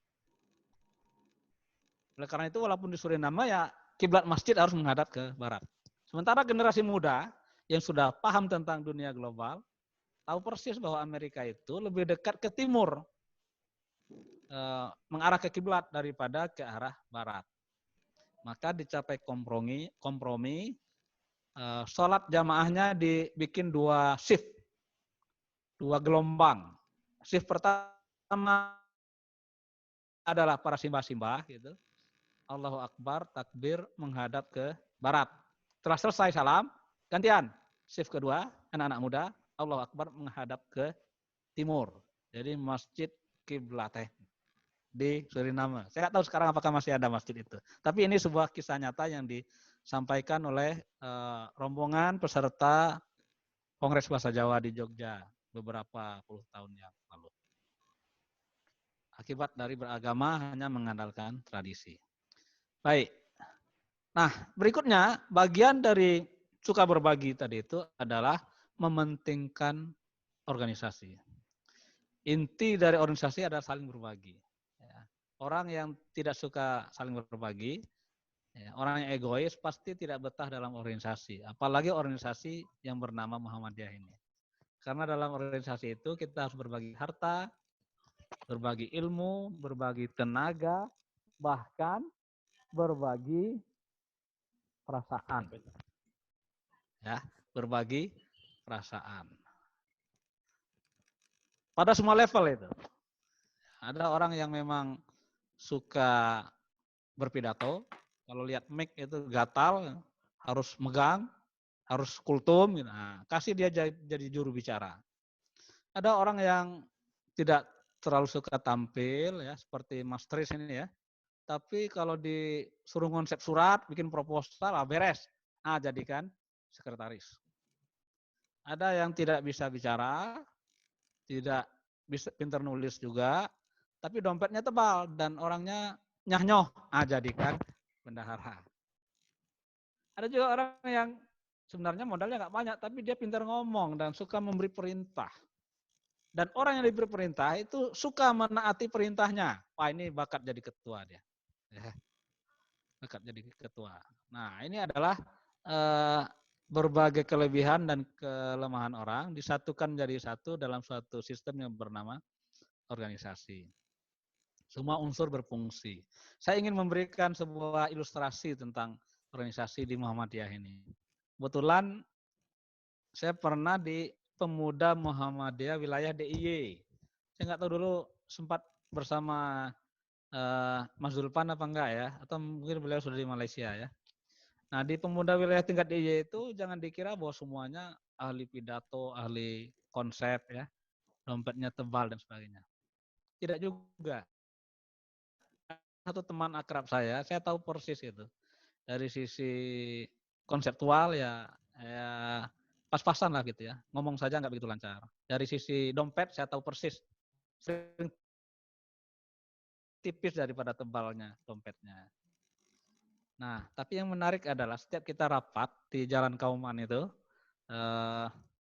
Oleh karena itu walaupun di Suriname ya kiblat masjid harus menghadap ke barat. Sementara generasi muda yang sudah paham tentang dunia global tahu persis bahwa Amerika itu lebih dekat ke timur, mengarah ke kiblat daripada ke arah barat. Maka dicapai kompromi, sholat jamaahnya dibikin dua shift, dua gelombang. Shift pertama adalah para simbah-simbah, gitu. Allahu Akbar, takbir menghadap ke barat. Setelah selesai salam, gantian. Shift kedua, anak-anak muda, Allahu Akbar menghadap ke timur. Jadi Masjid Qiblatain di Suriname. Saya nggak tahu sekarang apakah masih ada masjid itu. Tapi ini sebuah kisah nyata yang disampaikan oleh rombongan peserta Kongres Bahasa Jawa di Jogja beberapa puluh tahun yang lalu. Akibat dari beragama hanya mengandalkan tradisi. Baik. Nah, berikutnya bagian dari suka berbagi tadi itu adalah mementingkan organisasi. Inti dari organisasi adalah saling berbagi. Orang yang tidak suka saling berbagi, orang yang egois pasti tidak betah dalam organisasi. Apalagi organisasi yang bernama Muhammadiyah ini. Karena dalam organisasi itu kita harus berbagi harta, berbagi ilmu, berbagi tenaga, bahkan berbagi perasaan. Ya, berbagi perasaan. Pada semua level itu. Ada orang yang memang suka berpidato, kalau lihat mic itu gatal, harus megang, harus kultum, gitu. Nah, kasih dia jadi juru bicara. Ada orang yang tidak terlalu suka tampil, ya seperti Mas Tris ini ya. Tapi kalau disuruh konsep surat, bikin proposal, beres. Ah, jadikan sekretaris. Ada yang tidak bisa bicara, tidak bisa pintar nulis juga, tapi dompetnya tebal dan orangnya nyah-nyoh. Ah, jadikan bendahara. Ada juga orang yang sebenarnya modalnya nggak banyak, tapi dia pintar ngomong dan suka memberi perintah. Dan orang yang diberi perintah itu suka menaati perintahnya. Wah, ini bakat jadi ketua dia. Ya, bakat jadi ketua. Nah, ini adalah berbagai kelebihan dan kelemahan orang disatukan jadi satu dalam suatu sistem yang bernama organisasi. Semua unsur berfungsi. Saya ingin memberikan sebuah ilustrasi tentang organisasi di Muhammadiyah ini. Kebetulan saya pernah di Pemuda Muhammadiyah wilayah DIY. Saya nggak tahu dulu sempat bersama Mas Zulpan apa enggak ya, atau mungkin beliau sudah di Malaysia ya. Nah, di Pemuda wilayah tingkat DIY itu jangan dikira bahwa semuanya ahli pidato, ahli konsep ya, dompetnya tebal dan sebagainya. Tidak juga. Satu teman akrab saya tahu persis itu. Dari sisi konseptual ya pas-pasan lah gitu ya. Ngomong saja nggak begitu lancar. Dari sisi dompet saya tahu persis. Sering tipis daripada tebalnya dompetnya. Nah, tapi yang menarik adalah setiap kita rapat di Jalan Kauman itu,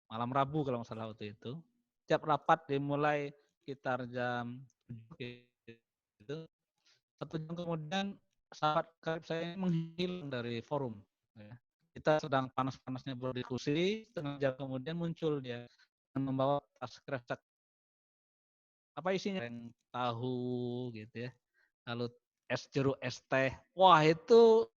malam Rabu kalau nggak salah waktu itu, setiap rapat dimulai sekitar jam 7 gitu, 1 jam kemudian sahabat karib saya menghilang dari forum. Ya. Kita sedang panas-panasnya berdiskusi, setengah jam kemudian muncul dia membawa tas kresek. Apa isinya? Yang tahu gitu ya. Lalu es jeruk, es teh. Wah, itu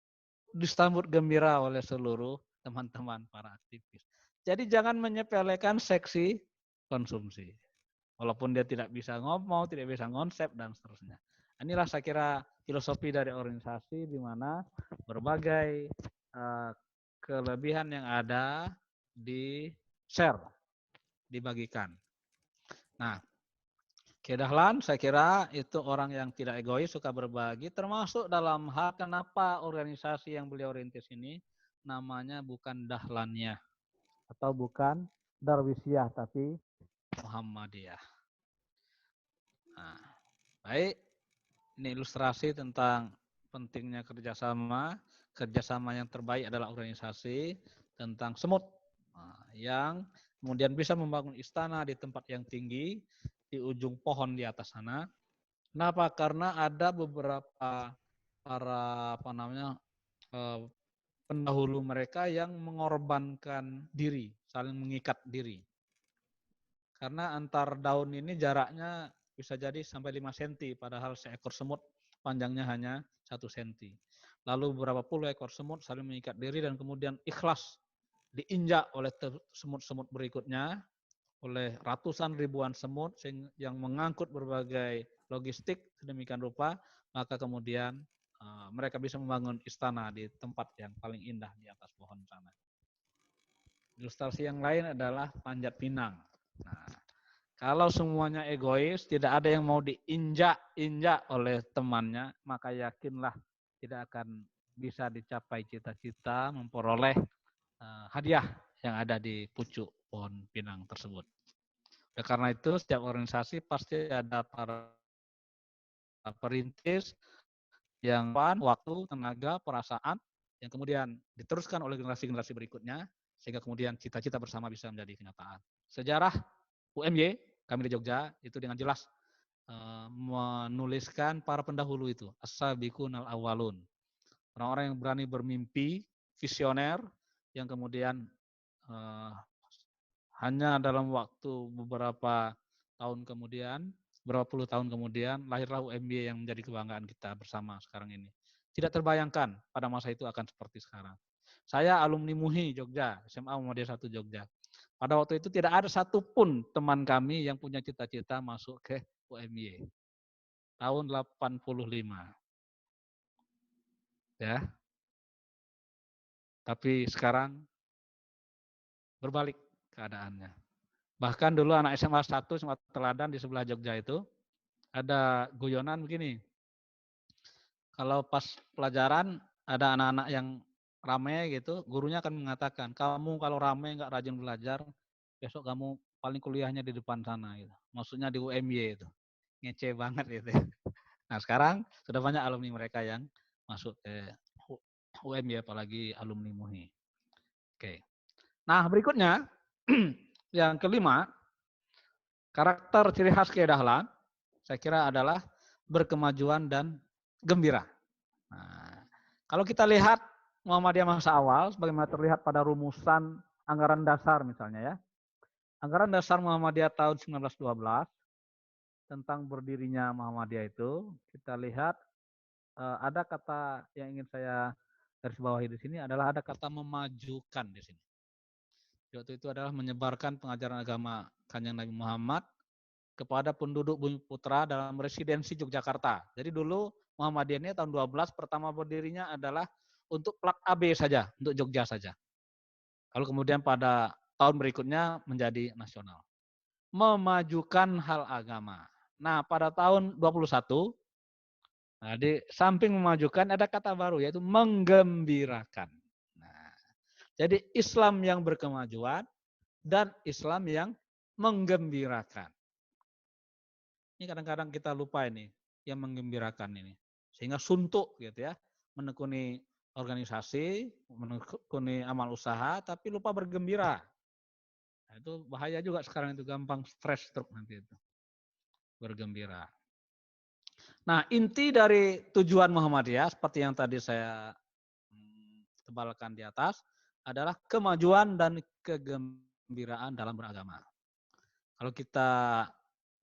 disambut gembira oleh seluruh teman-teman para aktivis. Jadi jangan menyepelekan seksi konsumsi. Walaupun dia tidak bisa ngomong, tidak bisa konsep, dan seterusnya. Inilah saya kira filosofi dari organisasi di mana berbagai kelebihan yang ada di share, dibagikan. Nah, Kedahlan saya kira itu orang yang tidak egois, suka berbagi, termasuk dalam hal kenapa organisasi yang beliau rintis ini namanya bukan Dahlaniyah atau bukan Darwisiyah tapi Muhammadiyah. Nah, baik, ini ilustrasi tentang pentingnya kerjasama. Kerjasama yang terbaik adalah organisasi, tentang semut yang kemudian bisa membangun istana di tempat yang tinggi, di ujung pohon di atas sana. Kenapa? Karena ada beberapa para pendahulu mereka yang mengorbankan diri, saling mengikat diri. Karena antar daun ini jaraknya bisa jadi sampai 5 cm, padahal seekor semut panjangnya hanya 1 cm. Lalu beberapa puluh ekor semut saling mengikat diri dan kemudian ikhlas diinjak oleh semut-semut berikutnya, oleh ratusan ribuan semut yang mengangkut berbagai logistik sedemikian rupa, maka kemudian mereka bisa membangun istana di tempat yang paling indah di atas pohon sana. Ilustrasi yang lain adalah panjat pinang. Nah, kalau semuanya egois, tidak ada yang mau diinjak-injak oleh temannya, maka yakinlah tidak akan bisa dicapai cita-cita memperoleh hadiah yang ada di pucuk pohon pinang tersebut. Karena itu setiap organisasi pasti ada para perintis yang waktu, tenaga, perasaan yang kemudian diteruskan oleh generasi-generasi berikutnya sehingga kemudian cita-cita bersama bisa menjadi kenyataan. Sejarah UMY kami di Jogja itu dengan jelas menuliskan para pendahulu itu, as-sabiqunal awwalun. Orang-orang yang berani bermimpi, visioner yang kemudian hanya dalam waktu beberapa tahun kemudian, berapa puluh tahun kemudian, lahirlah UMY yang menjadi kebanggaan kita bersama sekarang ini. Tidak terbayangkan pada masa itu akan seperti sekarang. Saya alumni MUHI Jogja, SMA Muhammadiyah 1 Jogja. Pada waktu itu tidak ada satupun teman kami yang punya cita-cita masuk ke UMY. tahun 85. Ya. Tapi sekarang berbalik keadaannya. Bahkan dulu anak SMA 1 SMA Teladan di sebelah Jogja itu ada guyonan begini. Kalau pas pelajaran ada anak-anak yang ramai gitu, gurunya akan mengatakan, kamu kalau ramai nggak rajin belajar, besok kamu paling kuliahnya di depan sana. Gitu. Maksudnya di UMY itu. Ngece banget gitu. Nah sekarang sudah banyak alumni mereka yang masuk ke UMY, apalagi alumni MUHI. Oke. Nah berikutnya, yang kelima, karakter ciri khas Kiai saya kira adalah berkemajuan dan gembira. Nah, kalau kita lihat Muhammadiyah masa awal, sebagaimana terlihat pada rumusan anggaran dasar misalnya ya. Anggaran dasar Muhammadiyah tahun 1912 tentang berdirinya Muhammadiyah itu, kita lihat ada kata yang ingin saya garis bawahi di sini adalah ada kata memajukan di sini. Yaitu itu adalah menyebarkan pengajaran agama Kanjeng Nabi Muhammad kepada penduduk Bumi Putra dalam residensi Yogyakarta. Jadi dulu Muhammadiyah ini tahun 12 pertama berdirinya adalah untuk plat AB saja, untuk Jogja saja. Lalu kemudian pada tahun berikutnya menjadi nasional. Memajukan hal agama. Nah pada tahun 21, nah, di samping memajukan ada kata baru yaitu menggembirakan. Nah, jadi Islam yang berkemajuan dan Islam yang menggembirakan. Ini kadang-kadang kita lupa ini, yang menggembirakan ini. Sehingga suntuk gitu ya, menekuni organisasi, menekuni amal usaha, tapi lupa bergembira. Nah, itu bahaya juga sekarang itu, gampang stres stroke nanti itu. Bergembira. Nah inti dari tujuan Muhammadiyah, seperti yang tadi saya tebalkan di atas, adalah kemajuan dan kegembiraan dalam beragama. Kalau kita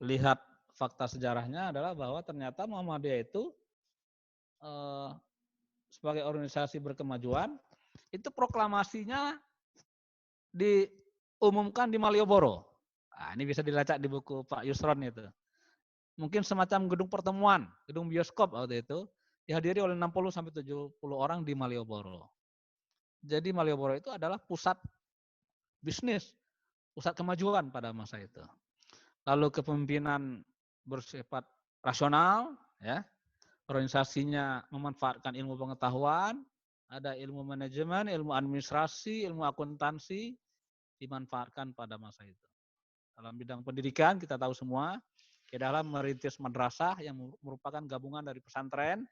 lihat fakta sejarahnya adalah bahwa ternyata Muhammadiyah itu sebagai organisasi berkemajuan, itu proklamasinya diumumkan di Malioboro. Nah, ini bisa dilacak di buku Pak Yusron itu. Mungkin semacam gedung pertemuan, gedung bioskop waktu itu, dihadiri oleh 60-70 orang di Malioboro. Jadi Malioboro itu adalah pusat bisnis, pusat kemajuan pada masa itu. Lalu kepemimpinan bersifat rasional, ya, organisasinya memanfaatkan ilmu pengetahuan, ada ilmu manajemen, ilmu administrasi, ilmu akuntansi, dimanfaatkan pada masa itu. Dalam bidang pendidikan kita tahu semua, di dalam merintis madrasah yang merupakan gabungan dari pesantren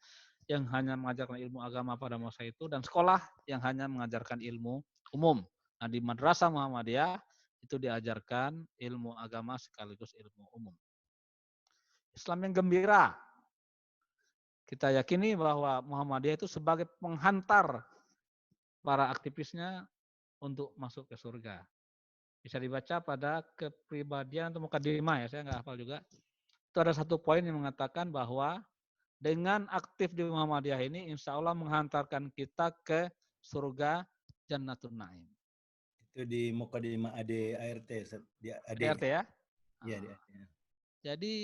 yang hanya mengajarkan ilmu agama pada masa itu dan sekolah yang hanya mengajarkan ilmu umum. Nah di Madrasah Muhammadiyah itu diajarkan ilmu agama sekaligus ilmu umum. Islam yang gembira. Kita yakini bahwa Muhammadiyah itu sebagai penghantar para aktivisnya untuk masuk ke surga. Bisa dibaca pada kepribadian atau mukadimah ya, saya nggak hafal juga. Itu ada satu poin yang mengatakan bahwa dengan aktif di Muhammadiyah ini insya Allah menghantarkan kita ke surga Jannatun Naim. Itu di Mukadimah AD ART. Di ART ya? Iya, di ART. Jadi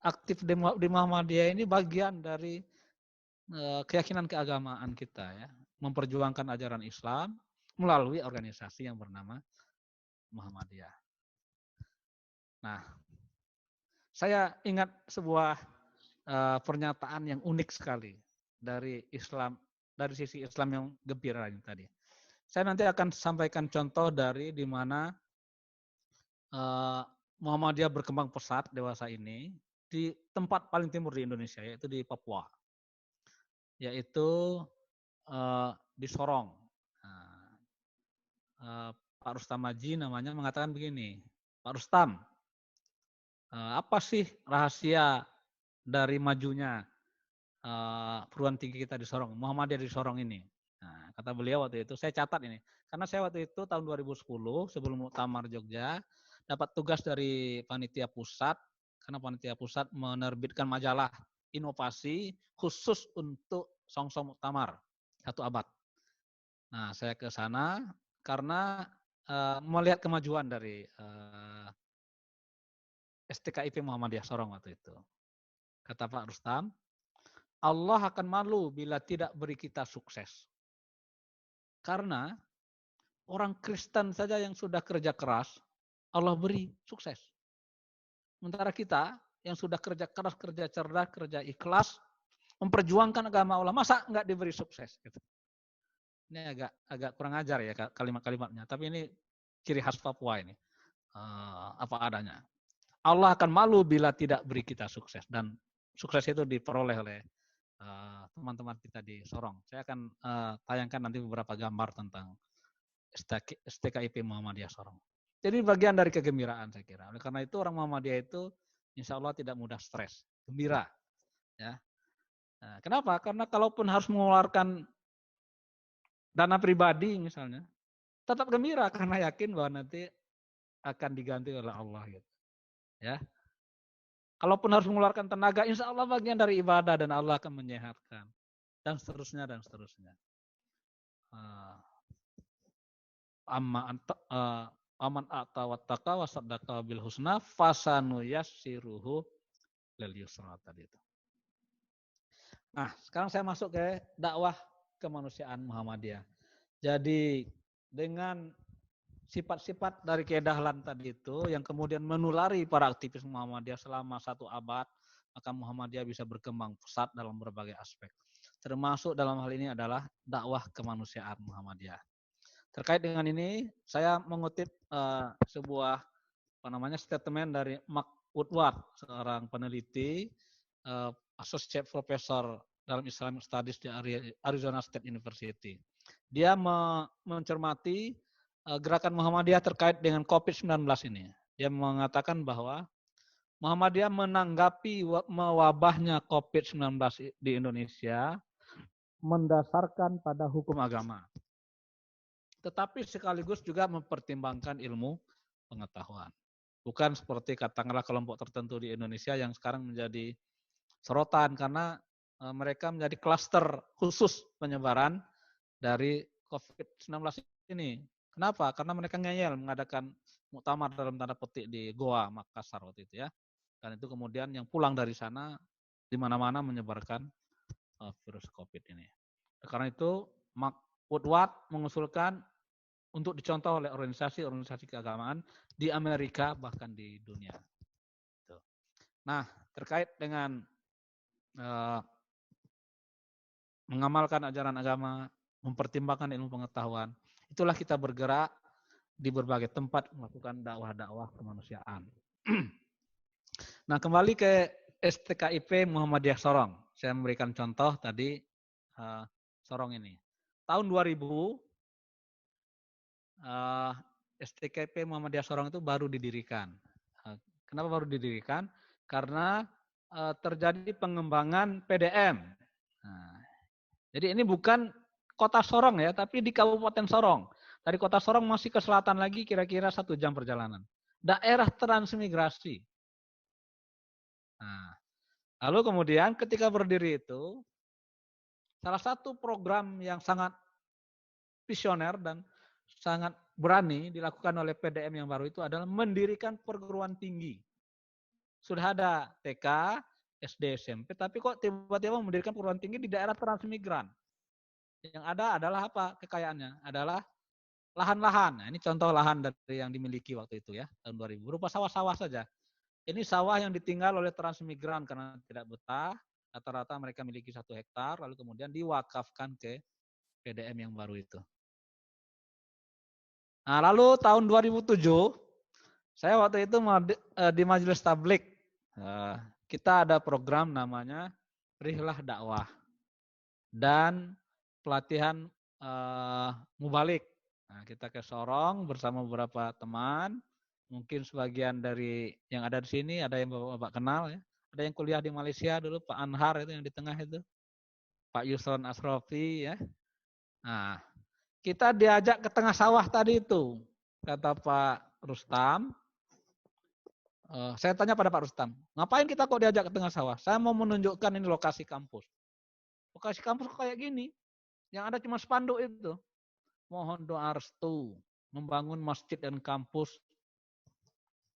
aktif di Muhammadiyah ini bagian dari keyakinan keagamaan kita ya. Memperjuangkan ajaran Islam melalui organisasi yang bernama Muhammadiyah. Nah, saya ingat sebuah pernyataan yang unik sekali dari Islam, dari sisi Islam yang gembira ini tadi. Saya nanti akan sampaikan contoh dari di mana Muhammadiyah berkembang pesat dewasa ini di tempat paling timur di Indonesia, yaitu di Papua, yaitu di Sorong. Pak Rustam Haji namanya mengatakan begini, Pak Rustam, apa sih rahasia dari majunya perguruan tinggi kita di Sorong, Muhammadiyah di Sorong ini? Nah, kata beliau waktu itu, saya catat ini, karena saya waktu itu tahun 2010 sebelum Muktamar Jogja dapat tugas dari panitia pusat, karena panitia pusat menerbitkan majalah inovasi khusus untuk Songsong Muktamar 1 abad. Nah, saya ke sana karena melihat kemajuan dari STKIP Muhammadiyah Sorong waktu itu. kata Pak Rustam, Allah akan malu bila tidak beri kita sukses. Karena orang Kristen saja yang sudah kerja keras, Allah beri sukses. Sementara kita yang sudah kerja keras, kerja cerdas, kerja ikhlas, memperjuangkan agama Allah, masa nggak diberi sukses? Gitu. Ini agak kurang ajar ya kalimat-kalimatnya, tapi ini ciri khas Papua ini. Apa adanya. Allah akan malu bila tidak beri kita sukses, dan sukses itu diperoleh oleh teman-teman kita di Sorong. Saya akan tayangkan nanti beberapa gambar tentang STKIP Muhammadiyah Sorong. Jadi bagian dari kegembiraan saya kira. Oleh karena itu orang Muhammadiyah itu insya Allah tidak mudah stres, gembira. Ya. Nah, kenapa? Karena kalaupun harus mengeluarkan dana pribadi misalnya, tetap gembira karena yakin bahwa nanti akan diganti oleh Allah gitu. Ya. Kalaupun harus mengeluarkan tenaga, insya Allah bagian dari ibadah dan Allah akan menyehatkan. Dan seterusnya dan seterusnya. Aman a'ta wattaqa wa saddaqa bil husna fasanu yassiruhu lil yusra tadi itu. Nah, sekarang saya masuk ke dakwah kemanusiaan Muhammadiyah. Jadi dengan sifat-sifat dari kedahlan tadi itu yang kemudian menulari para aktivis Muhammadiyah selama 1 abad, maka Muhammadiyah bisa berkembang pesat dalam berbagai aspek. Termasuk dalam hal ini adalah dakwah kemanusiaan Muhammadiyah. Terkait dengan ini, saya mengutip sebuah statement dari Mark Woodward, seorang peneliti Associate Professor dalam Islamic Studies di Arizona State University. Dia mencermati gerakan Muhammadiyah terkait dengan COVID-19 ini. Dia mengatakan bahwa Muhammadiyah menanggapi mewabahnya COVID-19 di Indonesia mendasarkan pada hukum agama. Tetapi sekaligus juga mempertimbangkan ilmu pengetahuan. Bukan seperti katakanlah kelompok tertentu di Indonesia yang sekarang menjadi sorotan karena mereka menjadi klaster khusus penyebaran dari COVID-19 ini. Kenapa? Karena mereka ngeyel mengadakan muktamar dalam tanda petik di Goa, Makassar waktu itu ya. Dan itu kemudian yang pulang dari sana di mana-mana menyebarkan virus COVID ini. Karena itu Mark Woodward mengusulkan untuk dicontoh oleh organisasi-organisasi keagamaan di Amerika bahkan di dunia. Nah, terkait dengan mengamalkan ajaran agama, mempertimbangkan ilmu pengetahuan, itulah kita bergerak di berbagai tempat melakukan dakwah-dakwah kemanusiaan. Nah, kembali ke STKIP Muhammadiyah Sorong. Saya memberikan contoh tadi Sorong ini. Tahun 2000 STKIP Muhammadiyah Sorong itu baru didirikan. Kenapa baru didirikan? Karena terjadi pengembangan PDM. Nah, jadi ini bukan kota Sorong ya, tapi di Kabupaten Sorong. Dari kota Sorong masih ke selatan lagi kira-kira 1 jam perjalanan. Daerah transmigrasi. Nah, lalu kemudian ketika berdiri itu, salah satu program yang sangat visioner dan sangat berani dilakukan oleh PDM yang baru itu adalah mendirikan perguruan tinggi. Sudah ada TK, SD, SMP, tapi kok tiba-tiba mendirikan perguruan tinggi di daerah transmigran. Yang ada adalah apa kekayaannya? Adalah lahan-lahan. Nah, ini contoh lahan dari yang dimiliki waktu itu ya, tahun 2000. Berupa sawah-sawah saja. Ini sawah yang ditinggal oleh transmigran karena tidak betah. Rata-rata mereka miliki 1 hektar, lalu kemudian diwakafkan ke PDM yang baru itu. Nah, lalu tahun 2007, saya waktu itu di Majelis Tablik, kita ada program namanya Rihlah Dakwah dan pelatihan mubalik. Nah, kita ke Sorong bersama beberapa teman, mungkin sebagian dari yang ada di sini, ada yang Bapak kenal ya. Ada yang kuliah di Malaysia dulu, Pak Anhar itu yang di tengah itu, Pak Yusron Asrofi ya. Nah, kita diajak ke tengah sawah tadi itu, kata Pak Rustam. Saya tanya pada Pak Rustam, ngapain kita kok diajak ke tengah sawah? Saya mau menunjukkan ini lokasi kampus. Lokasi kampus kayak gini, yang ada cuma spanduk itu. Mohon doa restu, membangun masjid dan kampus,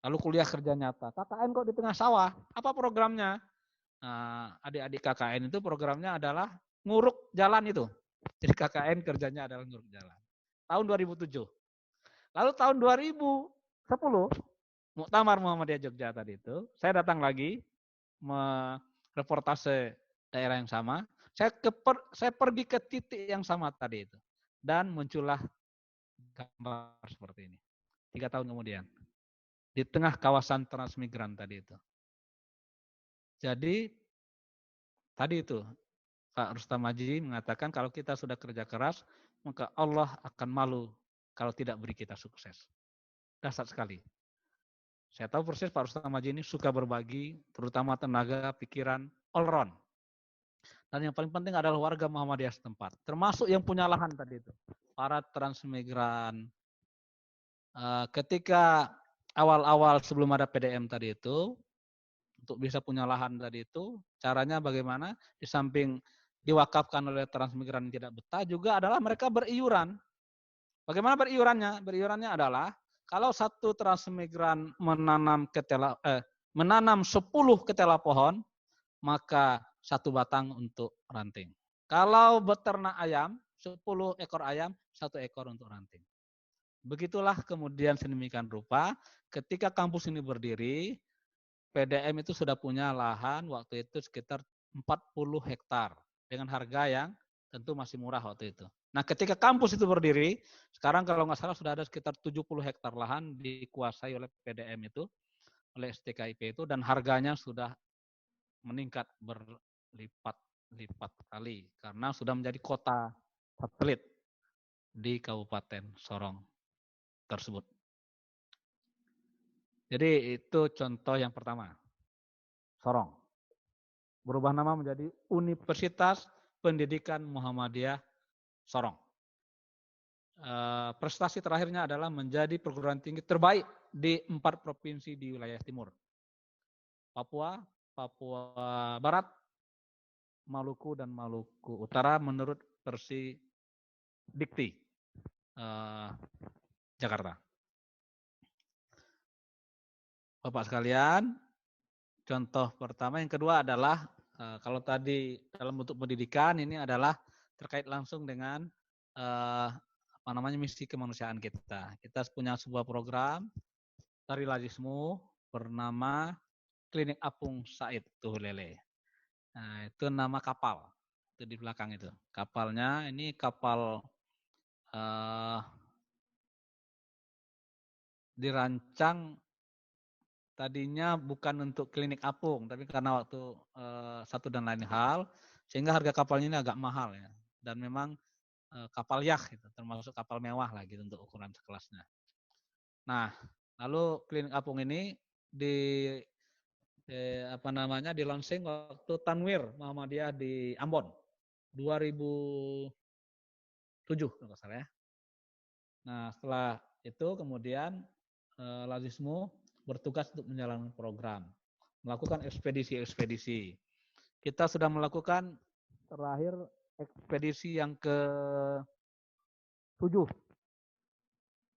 lalu kuliah kerja nyata. KKN kok di tengah sawah, apa programnya? adik-adik KKN itu programnya adalah nguruk jalan itu. Jadi KKN kerjanya adalah nguruk jalan. Tahun 2007. Lalu tahun 2010, Muktamar Muhammadiyah Jogja tadi itu, saya datang lagi mereportase daerah yang sama. Saya pergi ke titik yang sama tadi itu. Dan muncullah gambar seperti ini. 3 tahun kemudian. Di tengah kawasan transmigran tadi itu. Jadi, tadi itu, Pak Rustam Maji mengatakan kalau kita sudah kerja keras, maka Allah akan malu kalau tidak beri kita sukses. Dasar sekali. Saya tahu persis Pak Rustam Maji ini suka berbagi, terutama tenaga, pikiran, all round. Dan yang paling penting adalah warga Muhammadiyah setempat. Termasuk yang punya lahan tadi itu. Para transmigran. Ketika awal-awal sebelum ada PDM tadi itu, untuk bisa punya lahan tadi itu, caranya bagaimana? Di samping diwakafkan oleh transmigran yang tidak betah, juga adalah mereka beriuran. Bagaimana beriurannya? Beriurannya adalah, kalau satu transmigran menanam 10 ketela pohon, maka 1 batang untuk ranting. Kalau beternak ayam, 10 ekor ayam, 1 ekor untuk ranting. Begitulah kemudian sedemikian rupa, ketika kampus ini berdiri, PDM itu sudah punya lahan waktu itu sekitar 40 hektar dengan harga yang tentu masih murah waktu itu. Nah, ketika kampus itu berdiri, sekarang kalau nggak salah sudah ada sekitar 70 hektar lahan dikuasai oleh PDM itu, oleh STKIP itu, dan harganya sudah meningkat berlipat-lipat kali karena sudah menjadi kota satelit di Kabupaten Sorong tersebut. Jadi itu contoh yang pertama. Sorong. Berubah nama menjadi Universitas Pendidikan Muhammadiyah Sorong. Prestasi terakhirnya adalah menjadi perguruan tinggi terbaik di 4 provinsi di wilayah timur. Papua, Papua Barat, Maluku, dan Maluku Utara menurut versi Dikti Jakarta. Bapak sekalian, contoh pertama. Yang kedua adalah, kalau tadi dalam bentuk pendidikan, ini adalah terkait langsung dengan misi kemanusiaan kita. Kita punya sebuah program dari Lazismu bernama Klinik Apung Said Tuhulele. Nah, itu nama kapal. Itu di belakang itu. Kapalnya ini kapal dirancang tadinya bukan untuk klinik apung, tapi karena waktu satu dan lain hal, sehingga harga kapalnya ini agak mahal ya. Dan memang kapal yacht, gitu, termasuk kapal mewah lah gitu untuk ukuran sekelasnya. Nah, lalu klinik apung ini di launching waktu Tanwir Muhammadiyah di Ambon 2007 kalau nggak salah ya. Nah, setelah itu kemudian Lazismu bertugas untuk menjalankan program, melakukan ekspedisi-ekspedisi. Kita sudah melakukan terakhir ekspedisi yang ke-7.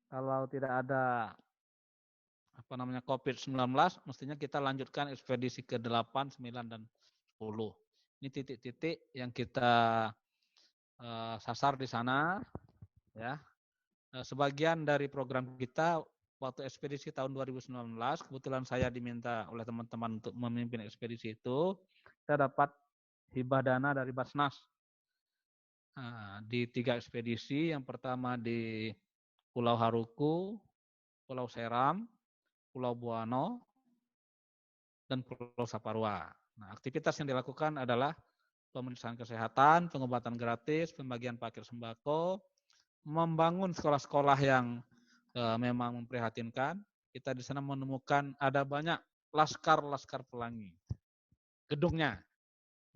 Kalau tidak ada COVID-19, mestinya kita lanjutkan ekspedisi ke-8, 9, dan 10. Ini titik-titik yang kita sasar di sana, ya. Sebagian dari program kita waktu ekspedisi tahun 2019, kebetulan saya diminta oleh teman-teman untuk memimpin ekspedisi itu, saya dapat hibah dana dari Basnas di 3 ekspedisi. Yang pertama di Pulau Haruku, Pulau Seram, Pulau Buano, dan Pulau Saparua. Nah, aktivitas yang dilakukan adalah pemeriksaan kesehatan, pengobatan gratis, pembagian paket sembako, membangun sekolah-sekolah yang memang memprihatinkan. Kita di sana menemukan ada banyak laskar pelangi. Gedungnya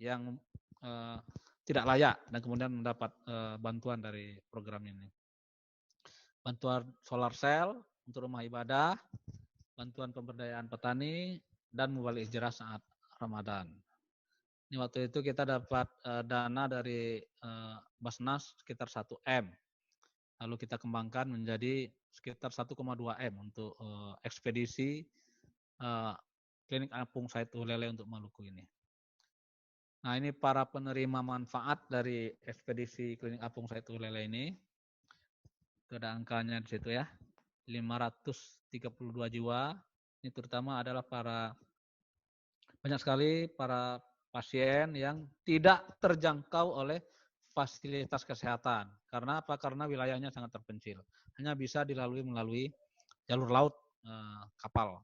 yang tidak layak, dan kemudian mendapat bantuan dari program ini. Bantuan solar cell untuk rumah ibadah, bantuan pemberdayaan petani, dan mubalik hijrah saat Ramadan. Ini waktu itu kita dapat dana dari Basnas sekitar 1 M. Lalu kita kembangkan menjadi sekitar 1,2 M untuk ekspedisi Klinik Apung Said Tuhulele untuk Maluku ini. Nah, ini para penerima manfaat dari ekspedisi Klinik Apung Saiful Lele ini. Itu ada angkanya di situ ya. 532 jiwa. Ini terutama adalah banyak sekali para pasien yang tidak terjangkau oleh fasilitas kesehatan. Karena apa? Karena wilayahnya sangat terpencil. Hanya bisa melalui jalur laut, kapal.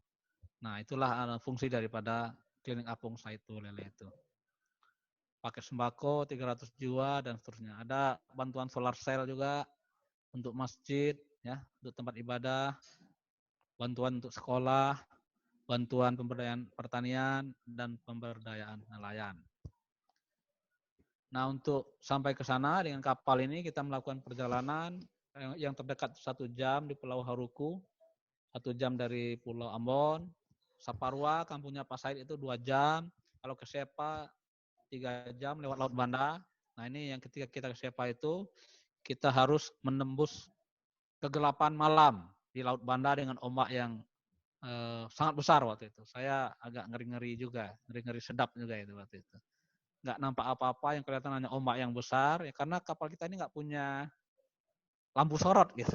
Nah, itulah fungsi daripada Klinik Apung Saiful Lele itu. Paket sembako 300 jiwa dan seterusnya. Ada bantuan solar cell juga untuk masjid, ya, untuk tempat ibadah, bantuan untuk sekolah, bantuan pemberdayaan pertanian dan pemberdayaan nelayan. Nah, untuk sampai ke sana dengan kapal ini kita melakukan perjalanan yang terdekat 1 jam di Pulau Haruku, 1 jam dari Pulau Ambon, Saparua, kampungnya Pak Said itu 2 jam, kalau ke Sepa 3 jam lewat Laut Banda. Nah, ini yang ketika kita ke Sepa itu, kita harus menembus kegelapan malam di Laut Banda dengan ombak yang sangat besar waktu itu. Saya agak ngeri-ngeri juga, ngeri-ngeri sedap juga itu waktu itu. Nggak nampak apa-apa, yang kelihatan hanya ombak yang besar, ya karena kapal kita ini nggak punya lampu sorot gitu.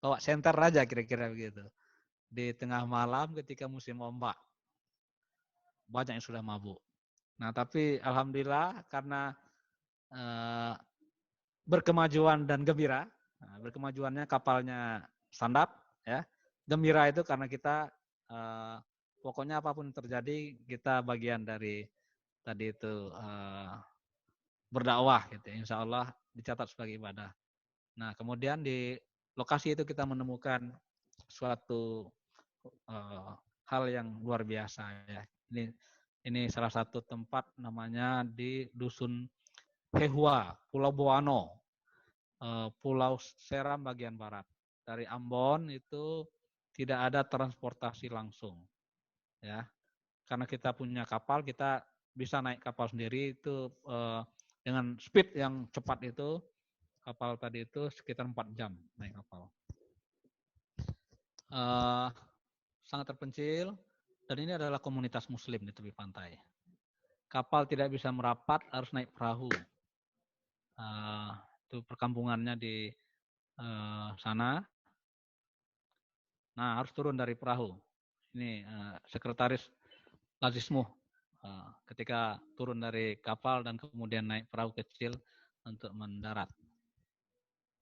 Bawa senter aja kira-kira begitu. Di tengah malam ketika musim ombak. Banyak yang sudah mabuk. Nah, tapi alhamdulillah karena berkemajuan dan gembira. Nah, berkemajuannya kapalnya sandap, ya. Gembira itu karena kita pokoknya apapun yang terjadi kita bagian dari tadi itu berdakwah gitu. Insya Allah dicatat sebagai ibadah. Nah, kemudian di lokasi itu kita menemukan suatu hal yang luar biasa ya. Ini salah satu tempat namanya di Dusun Hehua, Pulau Boano, Pulau Seram bagian barat. Dari Ambon itu tidak ada transportasi langsung, ya. Karena kita punya kapal, kita bisa naik kapal sendiri itu dengan speed yang cepat itu. Kapal tadi itu sekitar 4 jam naik kapal. Sangat terpencil, dan ini adalah komunitas muslim di tepi pantai. Kapal tidak bisa merapat, harus naik perahu. Itu perkampungannya di sana. Nah, harus turun dari perahu. Ini sekretaris Lazismu ketika turun dari kapal dan kemudian naik perahu kecil untuk mendarat.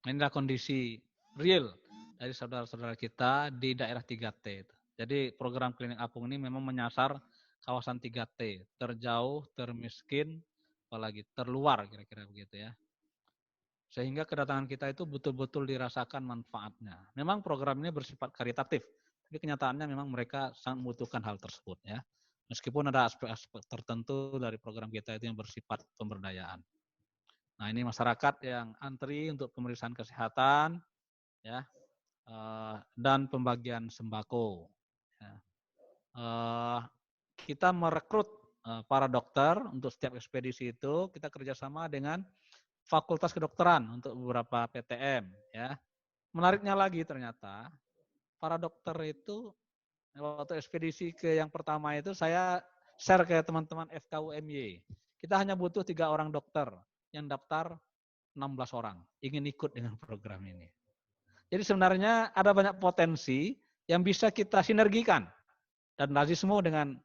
Inilah kondisi real dari saudara-saudara kita di daerah 3T. Jadi program Klinik Apung ini memang menyasar kawasan 3T, terjauh, termiskin, apalagi terluar kira-kira begitu ya. Sehingga kedatangan kita itu betul-betul dirasakan manfaatnya. Memang program ini bersifat karitatif, tapi kenyataannya memang mereka sangat membutuhkan hal tersebut ya. Meskipun ada aspek-aspek tertentu dari program kita itu yang bersifat pemberdayaan. Nah, ini masyarakat yang antri untuk pemeriksaan kesehatan ya, dan pembagian sembako. Ya. Kita merekrut para dokter untuk setiap ekspedisi itu, kita kerjasama dengan Fakultas Kedokteran untuk beberapa PTM ya. Menariknya lagi ternyata para dokter itu waktu ekspedisi ke yang pertama itu saya share ke teman-teman FKUMY. Kita hanya butuh 3 orang dokter yang daftar 16 orang ingin ikut dengan program ini. Jadi sebenarnya ada banyak potensi yang bisa kita sinergikan. Dan Lazismu dengan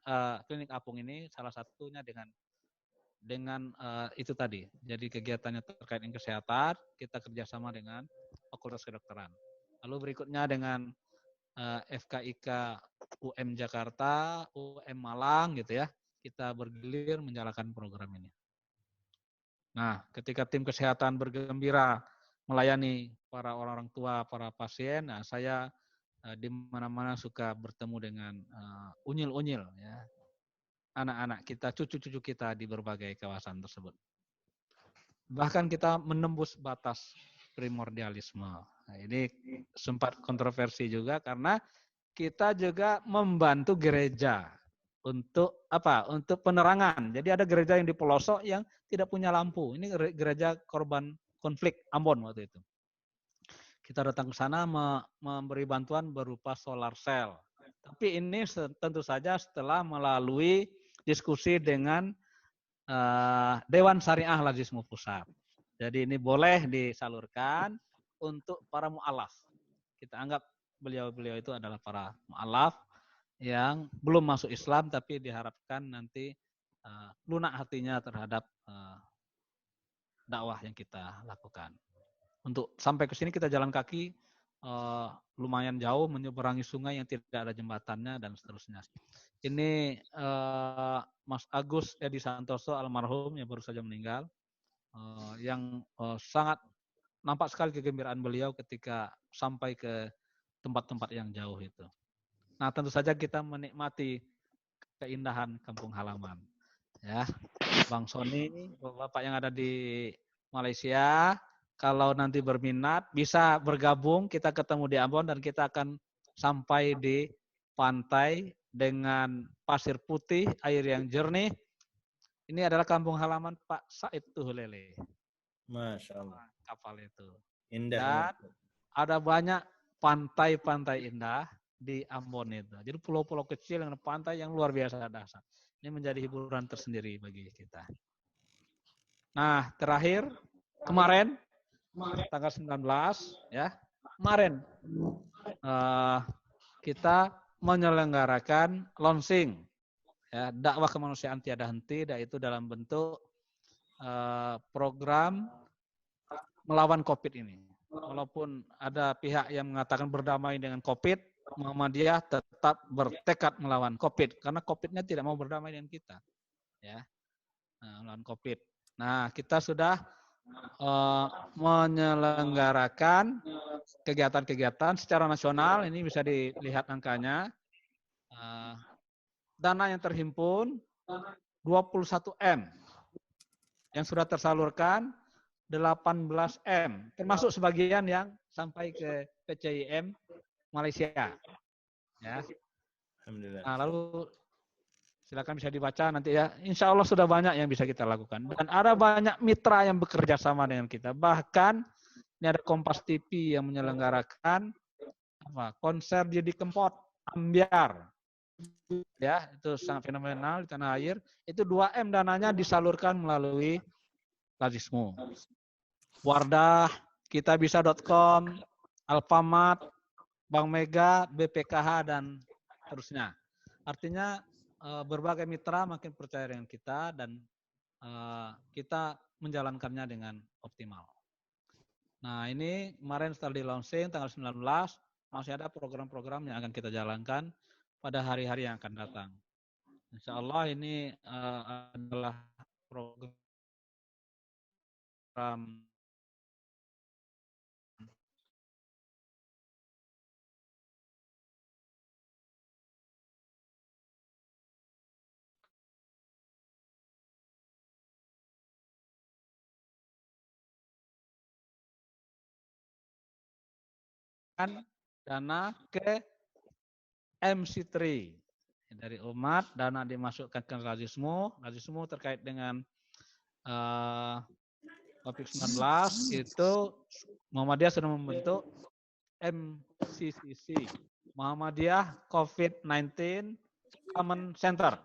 Klinik Apung ini salah satunya dengan itu tadi. Jadi kegiatannya terkait dengan kesehatan, kita kerjasama dengan Fakultas Kedokteran. Lalu berikutnya dengan FKIK UM Jakarta, UM Malang gitu ya. Kita bergilir menjalankan program ini. Nah, ketika tim kesehatan bergembira melayani para orang-orang tua, para pasien, nah saya di mana-mana suka bertemu dengan unyil-unyil ya. Anak-anak kita, cucu-cucu kita di berbagai kawasan tersebut. Bahkan kita menembus batas primordialisme. Nah, ini sempat kontroversi juga karena kita juga membantu gereja untuk apa? Untuk penerangan. Jadi ada gereja yang di pelosok yang tidak punya lampu. Ini gereja korban konflik Ambon waktu itu. Kita datang ke sana memberi bantuan berupa solar cell. Tapi ini tentu saja setelah melalui diskusi dengan Dewan Syariah Lazismu Pusat. Jadi ini boleh disalurkan untuk para mu'alaf. Kita anggap beliau-beliau itu adalah para mu'alaf yang belum masuk Islam tapi diharapkan nanti lunak hatinya terhadap dakwah yang kita lakukan. Untuk sampai ke sini kita jalan kaki lumayan jauh, menyeberangi sungai yang tidak ada jembatannya dan seterusnya. Ini Mas Agus Edi Santoso almarhum yang baru saja meninggal, yang sangat nampak sekali kegembiraan beliau ketika sampai ke tempat-tempat yang jauh itu. Nah, tentu saja kita menikmati keindahan kampung halaman. Ya, Bang Sony, Bapak yang ada di Malaysia, kalau nanti berminat bisa bergabung, kita ketemu di Ambon dan kita akan sampai di pantai dengan pasir putih, air yang jernih. Ini adalah kampung halaman Pak Said Tuhulele. Masya Allah. Kapal itu. Indah. Dan ada banyak pantai-pantai indah di Ambon itu. Jadi pulau-pulau kecil dengan pantai yang luar biasa dahsyat. Ini menjadi hiburan tersendiri bagi kita. Nah, terakhir kemarin tanggal 19 ya. Kemarin kita menyelenggarakan launching ya, dakwah kemanusiaan tiada henti, yaitu dalam bentuk program melawan COVID ini. Walaupun ada pihak yang mengatakan berdamai dengan COVID, Muhammadiyah tetap bertekad melawan COVID karena COVID-nya tidak mau berdamai dengan kita, ya, melawan COVID. Nah, kita sudah menyelenggarakan kegiatan-kegiatan secara nasional. Ini bisa dilihat angkanya. Dana yang terhimpun 21 M, yang sudah tersalurkan 18 M, termasuk sebagian yang sampai ke PCIM Malaysia. Ya. Alhamdulillah. Nah, lalu silakan bisa dibaca nanti ya. Insya Allah sudah banyak yang bisa kita lakukan. Dan ada banyak mitra yang bekerja sama dengan kita. Bahkan ini ada Kompas TV yang menyelenggarakan konser Didi Kempot, Ambiar. Ya, itu sangat fenomenal di tanah air. Itu 2 M dananya disalurkan melalui Lazismu. Wardah, kitabisa.com, Alfamart, Bank Mega, BPKH, dan terusnya. Artinya berbagai mitra makin percaya dengan kita dan kita menjalankannya dengan optimal. Nah, ini kemarin setelah di launching tanggal 19, masih ada program-program yang akan kita jalankan pada hari-hari yang akan datang. Insya Allah ini adalah program dana ke MC3 dari umat, dana dimasukkan ke Lazismu terkait dengan COVID-19 itu Muhammadiyah sudah membentuk MCCC, Muhammadiyah COVID-19 Common Center,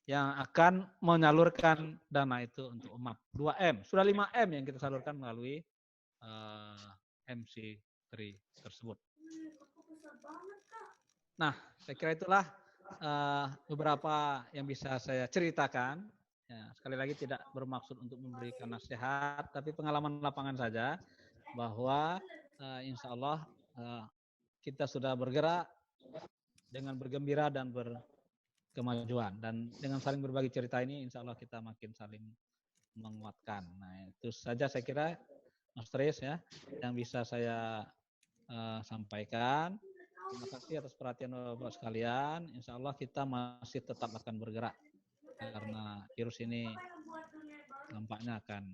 yang akan menyalurkan dana itu untuk umat. 2M, sudah 5M yang kita salurkan melalui MC3 tersebut. Nah, saya kira itulah beberapa yang bisa saya ceritakan. Ya, sekali lagi tidak bermaksud untuk memberikan nasihat, tapi pengalaman lapangan saja bahwa insya Allah kita sudah bergerak dengan bergembira dan berkemajuan. Dan dengan saling berbagi cerita ini, insya Allah kita makin saling menguatkan. Nah, itu saja saya kira, Mas Tris, ya, yang bisa saya sampaikan. Terima kasih atas perhatian Bapak sekalian. Insya Allah kita masih tetap akan bergerak karena virus ini nampaknya akan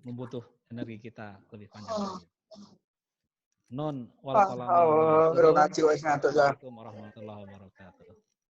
membutuh energi kita lebih panjang lagi. Nun, Wassalamualaikum warahmatullahi wabarakatuh.